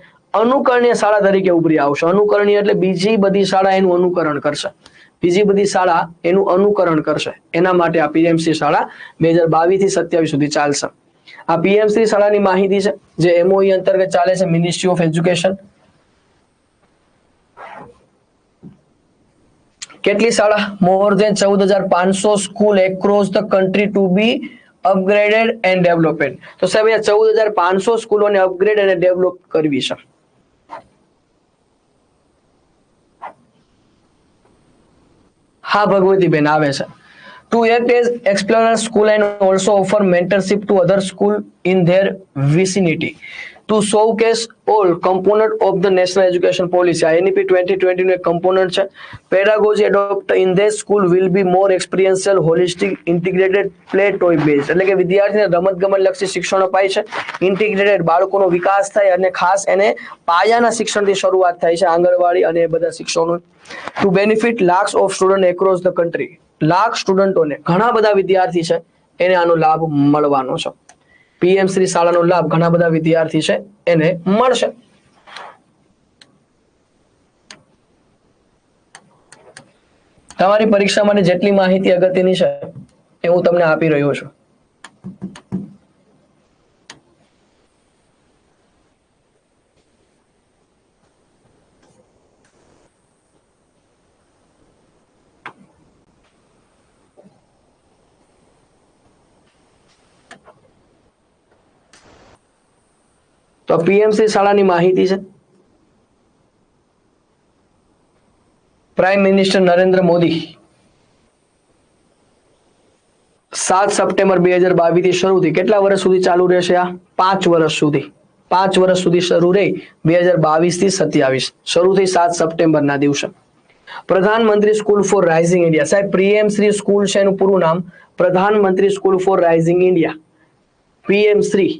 [SPEAKER 1] અનુકરણીય શાળા તરીકે ઉભરી આવશે. અનુકરણીય એટલે બીજી બધી શાળા એનું અનુકરણ કરશે, બીજી બધી શાળા એનું અનુકરણ કરશે. એના માટે આ પીએમસી શાળા 2022 થી 27 સુધી ચાલશે. આ પીએમસી શાળાની માહિતી છે જે એમઓઈ અંતર્ગત ચાલે છે, મિનિસ્ટ્રી ઓફ એજ્યુકેશન. કેટલી શાળા? More than 14,500 school across the country to be upgraded and developed. તો સાહેબ અહીંયા 14,500 સ્કૂલોને અપગ્રેડ અને ડેવલપ કરવી છે. હા ભગવતીબેન આવે છે. To act as explorer school and also offer mentorship to other school in their vicinity to showcase all component of the national education policy. NEP 2020 નું એક component છે. Pedagogy adopt in their school will be more experiential, holistic, integrated, play toy based. એટલે કે વિદ્યાર્થીને રમતગમત લક્ષી શિક્ષણ અપાય છે, ઇન્ટિગ્રેટેડ બાળકોનો વિકાસ થાય અને ખાસ એને પાયાના શિક્ષણથી શરૂઆત થાય છે, આંગણવાડી અને એ બધા શિક્ષણો. To benefit lakhs of student across the country. Lakh સ્ટુડન્ટોને, ઘણા બધા વિદ્યાર્થી છે એને આનો લાભ મળવાનો છે. પીએમસી શાળાનો લાભ ઘણા બધા વિદ્યાર્થી છે એને મળશે. તમારી પરીક્ષા માટે જેટલી માહિતી અગત્યની છે એ હું તમને આપી રહ્યો છું. તો પીએમસી શાળાની માહિતી છે. Prime minister Narendra Modi 7 September 2022 થી શરૂ થઈ કેટલા વર્ષ સુધી ચાલુ રહેશે? આ 5 વર્ષ સુધી. 5 વર્ષ સુધી શરૂ રહી 2022 થી 27 શરૂ થઈ 7 સપ્ટેમ્બર ના દિવસે. પ્રધાનમંત્રી સ્કૂલ ફોર રાઇઝિંગ ઇન્ડિયા. સાહેબ પીએમ શ્રી સ્કૂલ છે એનું પૂરું નામ પ્રધાનમંત્રી school four rising India. PM Shri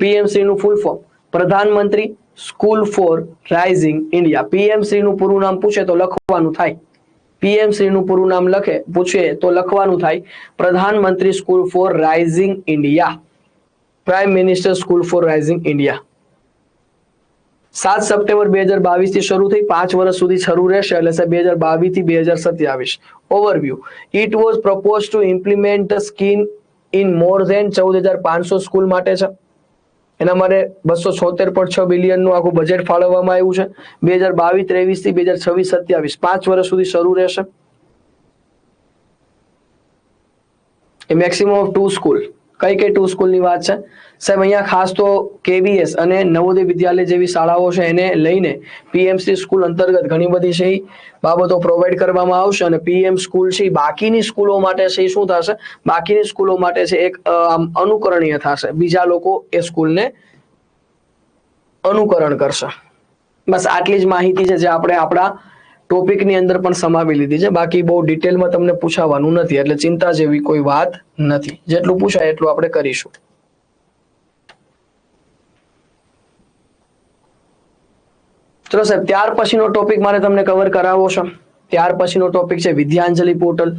[SPEAKER 1] PM Shri નું ફૂલ ફોર્મ પ્રધાનમંત્રી school four rising India. PM Shri નું પૂરું નામ પૂછે તો લખવાનું થાય. પીએમ શ્રી નું પૂરું નામ પૂછે તો લખવાનું થાય પ્રધાનમંત્રી school four rising India. Prime minister school four rising India. 7 September 2022 થી શરૂ થઈ 5 વર્ષ સુધી શરૂ રહેશે એટલે 2022 થી 2027. Overview. It was propose to implement the scheme in more than 14,500 school માટે છે. એના માટે 276.6 બિલિયન નું આખું બજેટ ફાળવવામાં આવ્યું છે. 2022-23 થી 2026-27 5 વર્ષ સુધી શરૂ રહેશે. એ મેક્સિમમ ઓફ 2 સ્કૂલ. કઈ 2 સ્કૂલની વાત છે સાહેબ? અહીંયા ખાસ તો કેવીએસ અને નવોદય વિદ્યાલય જેવી શાળાઓ છે એને લઈને પીએમસી સ્કૂલ અંતર્ગત ઘણી બધી છે બાબતો પ્રોવાઈડ કરવામાં આવશે અને પીએમ સ્કૂલ છે બાકીની સ્કૂલો માટે છે શું થશે? બાકીની સ્કૂલો માટે છે એક અનુકરણીય થશે. બીજા લોકો એ સ્કૂલને અનુકરણ કરશે. બસ આટલી જ માહિતી છે જે આપણે આપણા ટોપિકની અંદર પણ સમાવી લીધી છે. બાકી બહુ ડિટેલમાં તમને પૂછાવાનું નથી એટલે ચિંતા જેવી કોઈ વાત નથી. જેટલું પૂછાય એટલું આપણે કરીશું. ચલો સાહેબ, ત્યાર પછીનો ટોપિક મારે તમને કવર કરાવવો છે. ત્યાર પછીનો ટોપિક છે વિદ્યાંજલિ પોર્ટલ.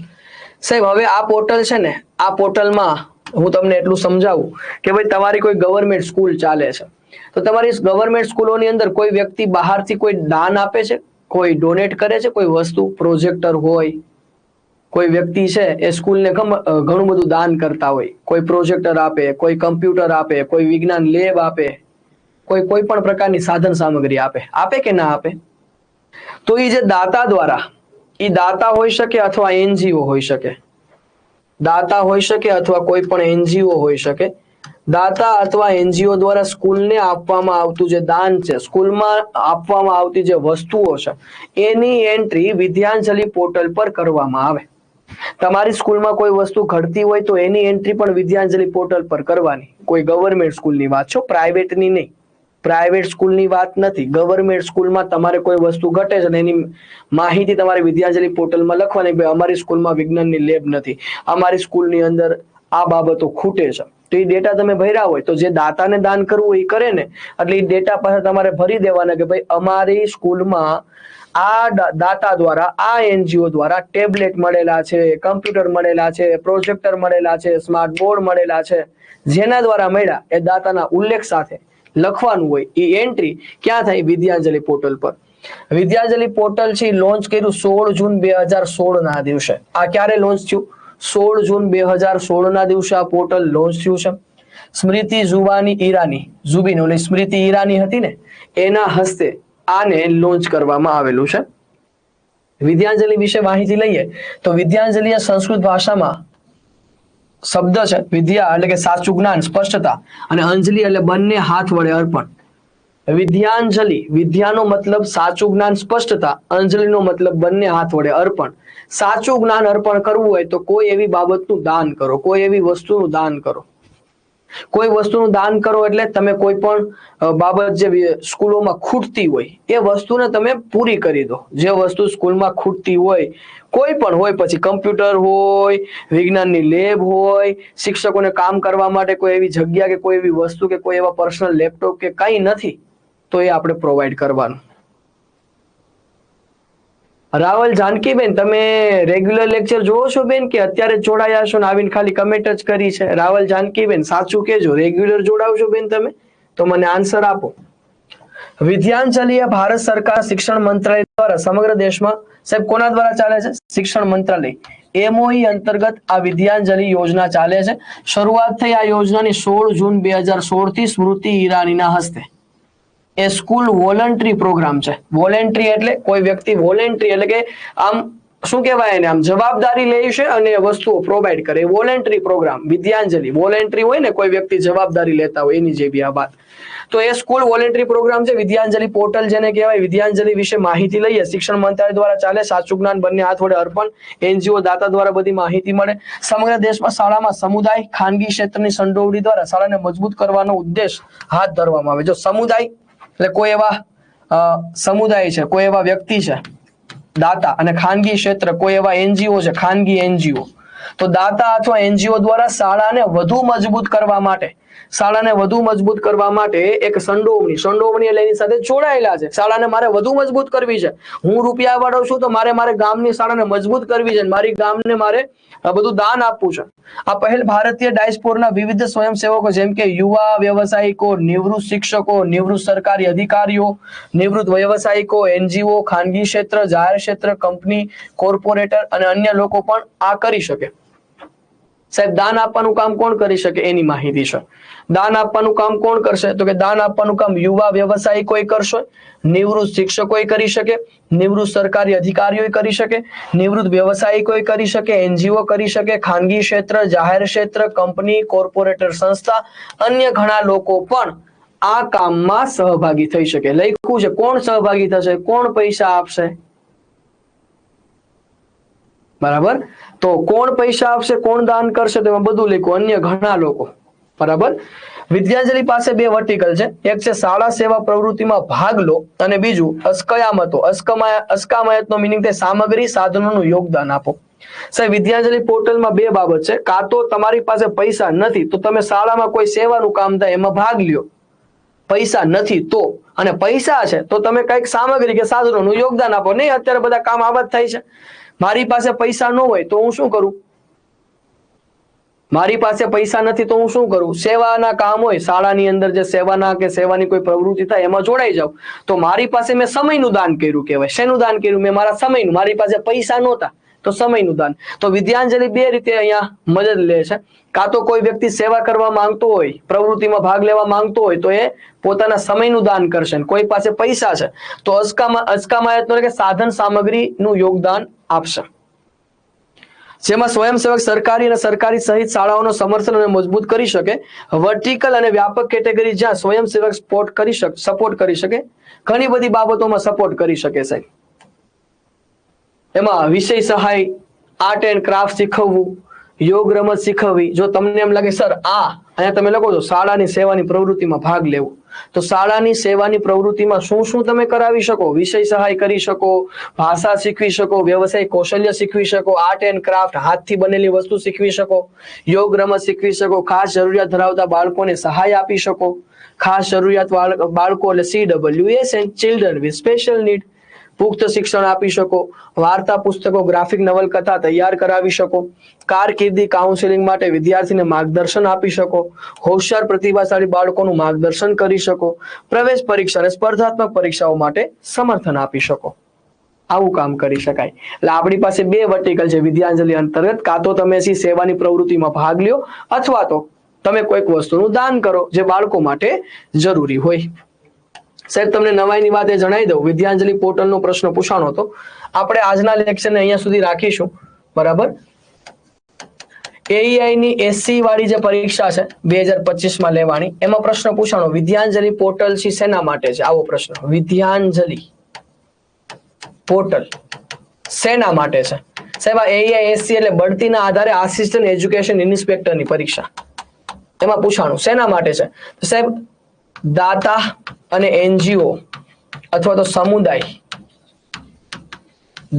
[SPEAKER 1] સાહેબ હવે આ પોર્ટલ છે ને, આ પોર્ટલમાં હું તમને એટલું સમજાવું કે ભાઈ તમારી કોઈ ગવર્મેન્ટ સ્કૂલ ચાલે છે તો તમારી ગવર્મેન્ટ સ્કૂલોની અંદર કોઈ વ્યક્તિ બહારથી કોઈ દાન આપે છે, કોઈ ડોનેટ કરે છે, કોઈ વસ્તુ પ્રોજેક્ટર હોય, કોઈ વ્યક્તિ છે એ સ્કૂલને ઘણું બધું દાન કરતા હોય, કોઈ પ્રોજેક્ટર આપે, કોઈ કમ્પ્યુટર આપે, કોઈ વિજ્ઞાન લેબ આપે, કોઈ પણ પ્રકારની સાધન સામગ્રી આપે કે ના આપે? તો એ જે દાતા દ્વારા, એ દાતા હોઈ શકે અથવા એનજીઓ હોઈ શકે. દાતા હોઈ શકે અથવા કોઈ પણ એનજીઓ હોઈ શકે. દાતા અથવા એનજીઓ દ્વારા સ્કૂલને આપવામાં આવતું જે દાન છે, સ્કૂલમાં આપવામાં આવતી જે વસ્તુઓ છે એની એન્ટ્રી વિદ્યાંજલિ પોર્ટલ પર કરવામાં આવે. તમારી સ્કૂલમાં કોઈ વસ્તુ ઘટતી હોય તો એની એન્ટ્રી પણ વિદ્યાંજલિ પોર્ટલ પર કરવાની. કોઈ ગવર્મેન્ટ સ્કૂલની વાત છે, પ્રાઇવેટની નહીં. પ્રાઇવેટ સ્કૂલની વાત નથી. ગવર્મેન્ટ સ્કૂલમાં તમારે કોઈ વસ્તુ ઘટે છે અને એની માહિતી તમારે વિદ્યાંજલિ પોર્ટલમાં લખવાની. ભાઈ અમારી સ્કૂલમાં વિજ્ઞાનની લેબ નથી, અમારી સ્કૂલની અંદર આ બાબતો ખૂટે છે. તો એ ડેટા તમે ભર્યા હોય તો જે દાતાને દાન કરવું એ કરે ને, એટલે એ ડેટા પાસે તમારે ભરી દેવાના કે ભાઈ અમારી સ્કૂલમાં આ દાતા દ્વારા, આ એનજીઓ દ્વારા ટેબ્લેટ મળેલા છે, કમ્પ્યુટર મળેલા છે, પ્રોજેક્ટર મળેલા છે, સ્માર્ટ બોર્ડ મળેલા છે. જેના દ્વારા મળ્યા એ દાતાના ઉલ્લેખ સાથે લખવાનું હોય. એ એન્ટ્રી ક્યાં થાય? વિદ્યાંજલિ પોર્ટલ પર. વિદ્યાંજલિ પોર્ટલ છે લોન્ચ કર્યું 16 જૂન 2016 ના દિવસે. આ ક્યારે લોન્ચ થયું? 16 જૂન 2016 ના દિવસે આ પોર્ટલ લોન્ચ થયું છે. સ્મૃતિ ઝુબાની ઈરાની, ઝુબીન ઓલી સ્મૃતિ ઈરાની હતી ને, એના હસ્તે આને લોન્ચ કરવામાં આવેલું છે. વિદ્યાંજલિ વિશે માહિતી લઈએ તો વિદ્યાંજલિ સંસ્કૃત ભાષામાં શબ્દ છે. વિદ્યા એટલે કે સાચું જ્ઞાન, સ્પષ્ટતા, અને અંજલિ એટલે બંને હાથ વડે અર્પણ. વિદ્યાંજલિ, વિદ્યાનો મતલબ સાચું જ્ઞાન, સ્પષ્ટતા, અંજલિનો મતલબ બંને હાથ વડે અર્પણ. સાચું જ્ઞાન અર્પણ કરવું હોય તો કોઈ એવી બાબતનું દાન કરો, કોઈ એવી વસ્તુનું દાન કરો. કોઈ વસ્તુનું દાન કરો એટલે તમે કોઈ પણ બાબત જે સ્કૂલોમાં ખૂટતી હોય એ વસ્તુને તમે પૂરી કરી દો. જે વસ્તુ સ્કૂલમાં ખૂટતી હોય, કોઈ પણ હોય, પછી કમ્પ્યુટર હોય, વિજ્ઞાનની લેબ હોય, શિક્ષકોને કામ કરવા માટે કોઈ એવી જગ્યા કે કોઈ એવી વસ્તુ કે કોઈ એવા પર્સનલ લેપટોપ કે કંઈ નથી તો એ આપણે પ્રોવાઈડ કરવાનું. રાવલ જાનકીબેન, તમે રેગ્યુલર લેક્ચર જોવો છો બેન કે અત્યારે જોડાયા છો ને આવીને ખાલી કમેન્ટ જ કરી છે? રાવલ જાનકીબેન સાચું કેજો, રેગ્યુલર જોડાવશો બેન તમે તો મને આન્સર આપો. વિદ્યાંજલિ ભારત સરકાર શિક્ષણ મંત્રાલય દ્વારા સમગ્ર દેશમાં, સાહેબ કોના દ્વારા ચાલે છે? શિક્ષણ મંત્રાલય એમઓઈ અંતર્ગત આ વિદ્યાંજલિ યોજના ચાલે છે. શરૂઆત થઈ આ યોજનાની 16 જૂન 2016 થી સ્મૃતિ ઈરાનીના હસ્તે. એ સ્કૂલ વોલન્ટરી પ્રોગ્રામ છે. વોલન્ટરી એટલે કોઈ વ્યક્તિ, વોલન્ટરી એટલે કે આમ શું કહેવાય એને, આમ જવાબદારી લે છે અને વસ્તુઓ પ્રોવાઈડ કરે. Voluntary programme Vidyanjali. વોલન્ટરી હોય ને, કોઈ વ્યક્તિ જવાબદારી લેતા હોય એની જેવી આ વાત. તો એ સ્કૂલ વોલેન્ટરી પ્રોગ્રામ છે વિદ્યાંજલિ પોર્ટલ જેને કહેવાય. વિદ્યાંજલિ વિશે માહિતી લઈએ, શિક્ષણ મંત્રાલય દ્વારા ચાલે, સાચું જ્ઞાન બંને હાથ વડે અર્પણ, એનજીઓ દાતા દ્વારા બધી માહિતી મળે. સમગ્ર દેશમાં શાળામાં સમુદાય ખાનગી ક્ષેત્રની સંડોવણી દ્વારા શાળાને મજબૂત કરવાનો ઉદ્દેશ હાથ ધરવામાં આવે. જો સમુદાય એટલે કોઈ એવા સમુદાય છે, કોઈ એવા વ્યક્તિ છે દાતા, અને ખાનગી ક્ષેત્ર કોઈ એવા એનજીઓ છે, ખાનગી એનજીઓ. તો દાતા અથવા એનજીઓ દ્વારા શાળાને વધુ મજબૂત કરવા માટે એક સંડોવણી એટલે એની સાથે જોડાયેલા છે. શાળાને મારે વધુ મજબૂત કરવી છે, હું રૂપિયા વાળો છું તો મારે ગામની શાળાને મજબૂત કરવી છે, મારી ગામને મારે બધું દાન આપવું છે. આ પહેલ ભારતીય ડાયસ્પોરના વિવિધ સ્વયંસેવકો જેમ કે યુવા વ્યવસાયિકો, નિવૃત્ત શિક્ષકો, નિવૃત્ત સરકારી અધિકારીઓ, નિવૃત્ત વ્યવસાયિકો, એનજીઓ, ખાનગી ક્ષેત્ર, જાહેર ક્ષેત્ર, કંપની, કોર્પોરેટર અને અન્ય લોકો પણ આ કરી શકે. સાહેબ દાન આપવાનું કામ કોણ કરી શકે એની માહિતી છે. દાન આપવાનું કામ કોણ કરશે? તો કે દાન આપવાનું કામ યુવા વ્યવસાયિકો કરશે, નિવૃત્ત શિક્ષકો કરી શકે, નિવૃત્ત સરકારી અધિકારીઓ કરી શકે, નિવૃત્ત વ્યવસાયિકો કરી શકે, એનજીઓ કરી શકે, ખાનગી ક્ષેત્ર, જાહેર ક્ષેત્ર, કંપની, કોર્પોરેટર સંસ્થા, અન્ય ઘણા લોકો પણ આ કામમાં સહભાગી થઈ શકે. લખ્યું છે કોણ સહભાગી થશે, કોણ પૈસા આપશે, બરાબર. તો કોણ પૈસા આપશે, કોણ દાન કરશે, તેમાં બધું લખ્યું, અન્ય ઘણા લોકો, બરાબર. વિદ્યાંજલિ પાસે બે વર્ટિકલ છે, એક છે શાળા સેવા પ્રવૃત્તિમાં ભાગ લો અને બીજું અસ્કયામતો. અસ્કામયતનો મિનિંગ થાય સામગ્રી સાધનોનું યોગદાન આપો. સાહેબ વિદ્યાંજલિ પોર્ટલમાં બે બાબત છે, કાં તો તમારી પાસે પૈસા નથી તો તમે શાળામાં કોઈ સેવાનું કામ થાય એમાં ભાગ લ્યો, પૈસા નથી તો, અને પૈસા છે તો તમે કઈક સામગ્રી કે સાધનોનું યોગદાન આપો. નહીં અત્યારે બધા કામ આવા જ થાય છે. મારી પાસે પૈસા ન હોય તો હું શું કરું, મારી પાસે પૈસા નથી તો હું શું કરું, સેવાના કામ હોય શાળાની અંદર જે સેવાના કે સેવાની કોઈ પ્રવૃત્તિ થાય એમાં જોડાઈ જાઉં. તો મારી પાસે મેં સમયનું દાન કર્યું કહેવાય. શેનું દાન કર્યું? મેં મારા સમયનું. મારી પાસે પૈસા નહોતા તો સમયનું દાન. તો વિદ્યાંજલિ બે રીતે અહીંયા મદદ લે છે. કાં તો કોઈ વ્યક્તિ સેવા કરવા માંગતો હોય, પ્રવૃત્તિમાં ભાગ લેવા માંગતો હોય તો એ પોતાના સમયનું દાન કરશે. કોઈ પાસે પૈસા છે તો અસ્કામાયતનો એટલે કે સાધન સામગ્રીનું યોગદાન આપશે. જેમાં સ્વયંસેવક સરકારી અને સરકારી સહિત શાળાઓનો સમર્થન અને મજબૂત કરી શકે. વર્ટિકલ અને વ્યાપક કેટેગરી જ્યાં સ્વયંસેવક સપોર્ટ કરી શકે, ઘણી બધી બાબતોમાં સપોર્ટ કરી શકે સાહેબ. એમાં વિષય સહાય, આર્ટ એન્ડ ક્રાફ્ટ શીખવવું, યોગ રમત શીખવવી. જો તમને એમ લાગે સર અહીંયા તમે લખો છો શાળાની સેવાની પ્રવૃત્તિમાં ભાગ લેવો, તો શાળાની સેવાની પ્રવૃત્તિમાં શું શું તમે કરાવી શકો? વિષય સહાય કરી શકો, ભાષા શીખવી શકો, વ્યવસાય કૌશલ્ય શીખવી શકો, આર્ટ એન્ડ ક્રાફ્ટ હાથથી બનેલી વસ્તુ શીખવી શકો, યોગ રમત શીખવી શકો, ખાસ જરૂરિયાત ધરાવતા બાળકોને સહાય આપી શકો. ખાસ જરૂરિયાત બાળકો એટલે CWS and children with special need. પુખ્ત શિક્ષણ આપી શકો, વાર્તા પુસ્તકો, ગ્રાફિક નવલકથા તૈયાર કરાવી શકો, કારકિર્દી કાઉન્સેલિંગ માટે વિદ્યાર્થીને માર્ગદર્શન આપી શકો, હોશિયાર પ્રતિભાશાળી બાળકોનું માર્ગદર્શન કરી શકો, પ્રવેશ પરીક્ષા અને સ્પર્ધાત્મક પરીક્ષાઓ માટે સમર્થન આપી શકો. આવું કામ કરી શકાય. એટલે આપણી પાસે બે વર્ટિકલ છે વિદ્યાંજલિ અંતર્ગત. કાં તો તમે સેવાની પ્રવૃત્તિમાં ભાગ લ્યો અથવા તો તમે કોઈક વસ્તુનું દાન કરો જે બાળકો માટે જરૂરી હોય. સાહેબ તમને નવાઈની વાત એ જણાવી દઉં, વિદ્યાંજલિ પોર્ટલનો પ્રશ્ન પૂછાણો હતો. આપણે આજના લેક્ચરને અહીંયા સુધી રાખીશું, બરાબર. AEI ની SC વાળી જે પરીક્ષા છે 2025 લેવાની, એમાં પ્રશ્ન પૂછાણો વિદ્યાંજલિ પોર્ટલ છે શેના માટે છે? આવો પ્રશ્ન, વિદ્યાંજલિ પોર્ટલ શેના માટે છે? સાહેબ આ AEI SC એટલે બઢતીના આધારે આસિસ્ટન્ટ એજ્યુકેશન ઇન્સ્પેક્ટરની પરીક્ષા. એમાં પૂછાણું શેના માટે છે? તો સાહેબ દાતા અને એનજીઓ અથવા તો સમુદાય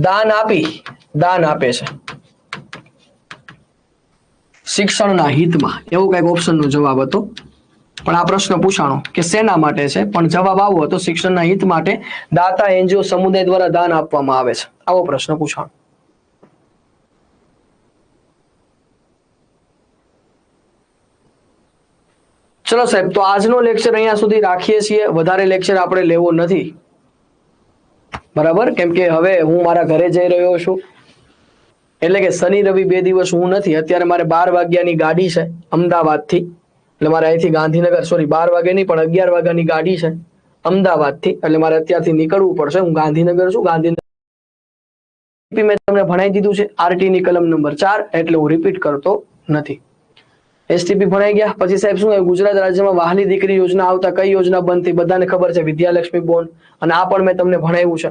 [SPEAKER 1] દાન આપે છે શિક્ષણના હિતમાં, એવું કઈક ઓપ્શનનો જવાબ હતો. પણ આ પ્રશ્ન પૂછાણો કે શેના માટે છે, પણ જવાબ આવો હતો શિક્ષણના હિત માટે દાતા એનજીઓ સમુદાય દ્વારા દાન આપવામાં આવે છે. આવો પ્રશ્ન પૂછાણો. ચલો સાહેબ, તો આજનો લેક્ચર અહીંયા સુધી રાખીએ છીએ. વધારે લેક્ચર આપણે લેવો નથી, બરાબર, કેમ કે હવે હું મારા ઘરે જઈ રહ્યો છું. એટલે કે શનિ રવિ 2 દિવસ હું નથી. અત્યારે મારે 12 વાગ્યાની ગાડી છે અમદાવાદથી, એટલે મારે અહીંથી ગાંધીનગર 12 વાગે નહીં પણ 11 વાગ્યાની ગાડી છે અમદાવાદથી, એટલે મારે અત્યારથી નીકળવું પડશે. હું ગાંધીનગર છું. ગાંધીનગર મેં તમને ભણાવી દીધું છે RT ની કલમ નંબર 4, એટલે હું રિપીટ કરતો નથી. એસટીપી ભણાઈ ગયા. પછી સાહેબ શું આવ્યું? ગુજરાત રાજ્યમાં વહાલી દીકરી યોજના આવતા કઈ યોજના બંધ થઈ? બધાને ખબર છે, વિદ્યાલક્ષ્મી બોન્ડ. અને આ પણ મેં તમને ભણાવ્યું છે.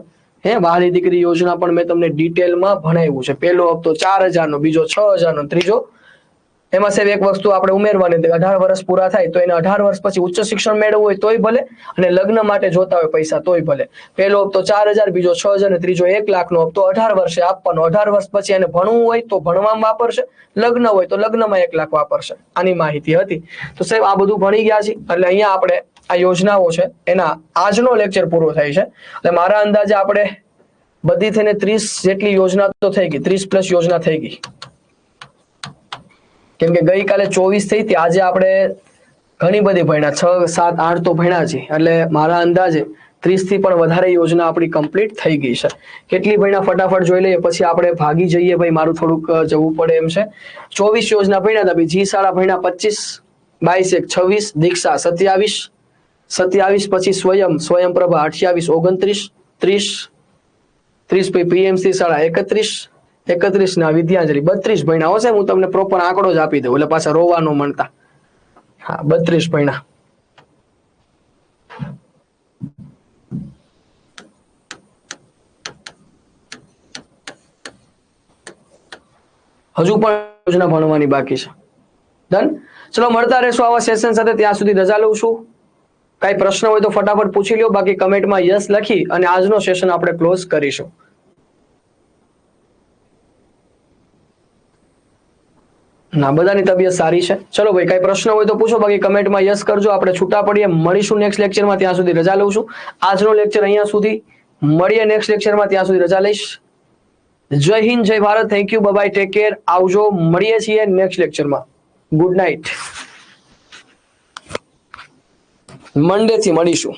[SPEAKER 1] વહાલી દીકરી યોજના પણ મેં તમને ડિટેલમાં ભણાવ્યું છે. પહેલો હપ્તો 4,000 નો, બીજો 6,000 નો, ત્રીજો એમાં સાહેબ એક વસ્તુ આપણે ઉમેરવાની, 18 વર્ષ પૂરા થાય તો એને 18 વર્ષ પછી ઉચ્ચ શિક્ષણ મેળવવું હોય તોય ભલે, અને લગ્ન માટે જોતા હોય પૈસા તોય ભલે. પહેલો હપ્તો 4,000, બીજો 6,000 અને ત્રીજો 1 લાખનો હપ્તો 18 વર્ષે આપવાનો. 18 વર્ષ પછી એને ભણવું હોય તો ભણવામાં વાપરશે, લગ્ન હોય તો લગ્નમાં 1 લાખ વાપરશે. આની માહિતી હતી. તો સાહેબ આ બધું ભણી ગયા છે. એટલે અહીંયા આપણે આ યોજનાઓ છે એના આજનો લેક્ચર પૂરો થાય છે. એટલે મારા અંદાજે આપણે બધી થઈને 30 જેટલી યોજના તો થઈ ગઈ, 30+ યોજના થઈ ગઈ. કેમ કે ગઈકાલે 24 થઈ હતી, આજે આપણે ઘણી બધી ભણ્યા, 6, 7, 8 તો ભણ્યા છે. એટલે મારા અંદાજે 30 થી પણ વધારે યોજના આપણી કમ્પ્લીટ થઈ ગઈ છે. કેટલી ભણ્યા ફટાફટ જોઈ લઈએ, પછી આપણે ભાગી જઈએ. ભાઈ મારું થોડુંક જવું પડે એમ છે. 24 યોજના ભણ્યા હતા. જી શાળા ભણ્યા 25, 22, 1, 26, દીક્ષા 27, 27 પછી સ્વયંપ્રભા 28, 29, 30, 30 પછી પીએમસી શાળા 31, 31 ના વિદ્યાંજલિ 32 ભણ્યા હશે. હું તમને પ્રોપર આંકડો જ આપી દઉં એટલે પાછા રોવા ન મળતા. હા, 32 ભણ્યા. હજુ પણ યોજના ભણવાની બાકી છે. ડન. ચલો મળતા રહેશો આવા સેશન સાથે. ત્યાં સુધી રજા લઉં છું. કઈ પ્રશ્ન હોય તો ફટાફટ પૂછી લ્યો, બાકી કમેન્ટમાં યસ લખી અને આજનો સેશન આપણે ક્લોઝ કરીશું. ના, બધાની તબિયત સારી છે. ચલો ભાઈ, કઈ પ્રશ્ન હોય તો પૂછો, બાકી કમેન્ટમાં યસ કરજો. આપણે છૂટા પડીએ, મળીશું નેક્સ્ટ લેક્ચરમાં. ત્યાં સુધી રજા લઉં છું. આજનો લેક્ચર અહીંયા સુધી. મળીએ નેક્સ્ટ લેક્ચરમાં. ત્યાં સુધી રજા લઈશ. Jai Hind, Jai Bharat. Thank you, bye, take care. આવજો. મળીએ છીએ નેક્સ્ટ લેક્ચરમાં. Good night. મંડે થી મળીશું.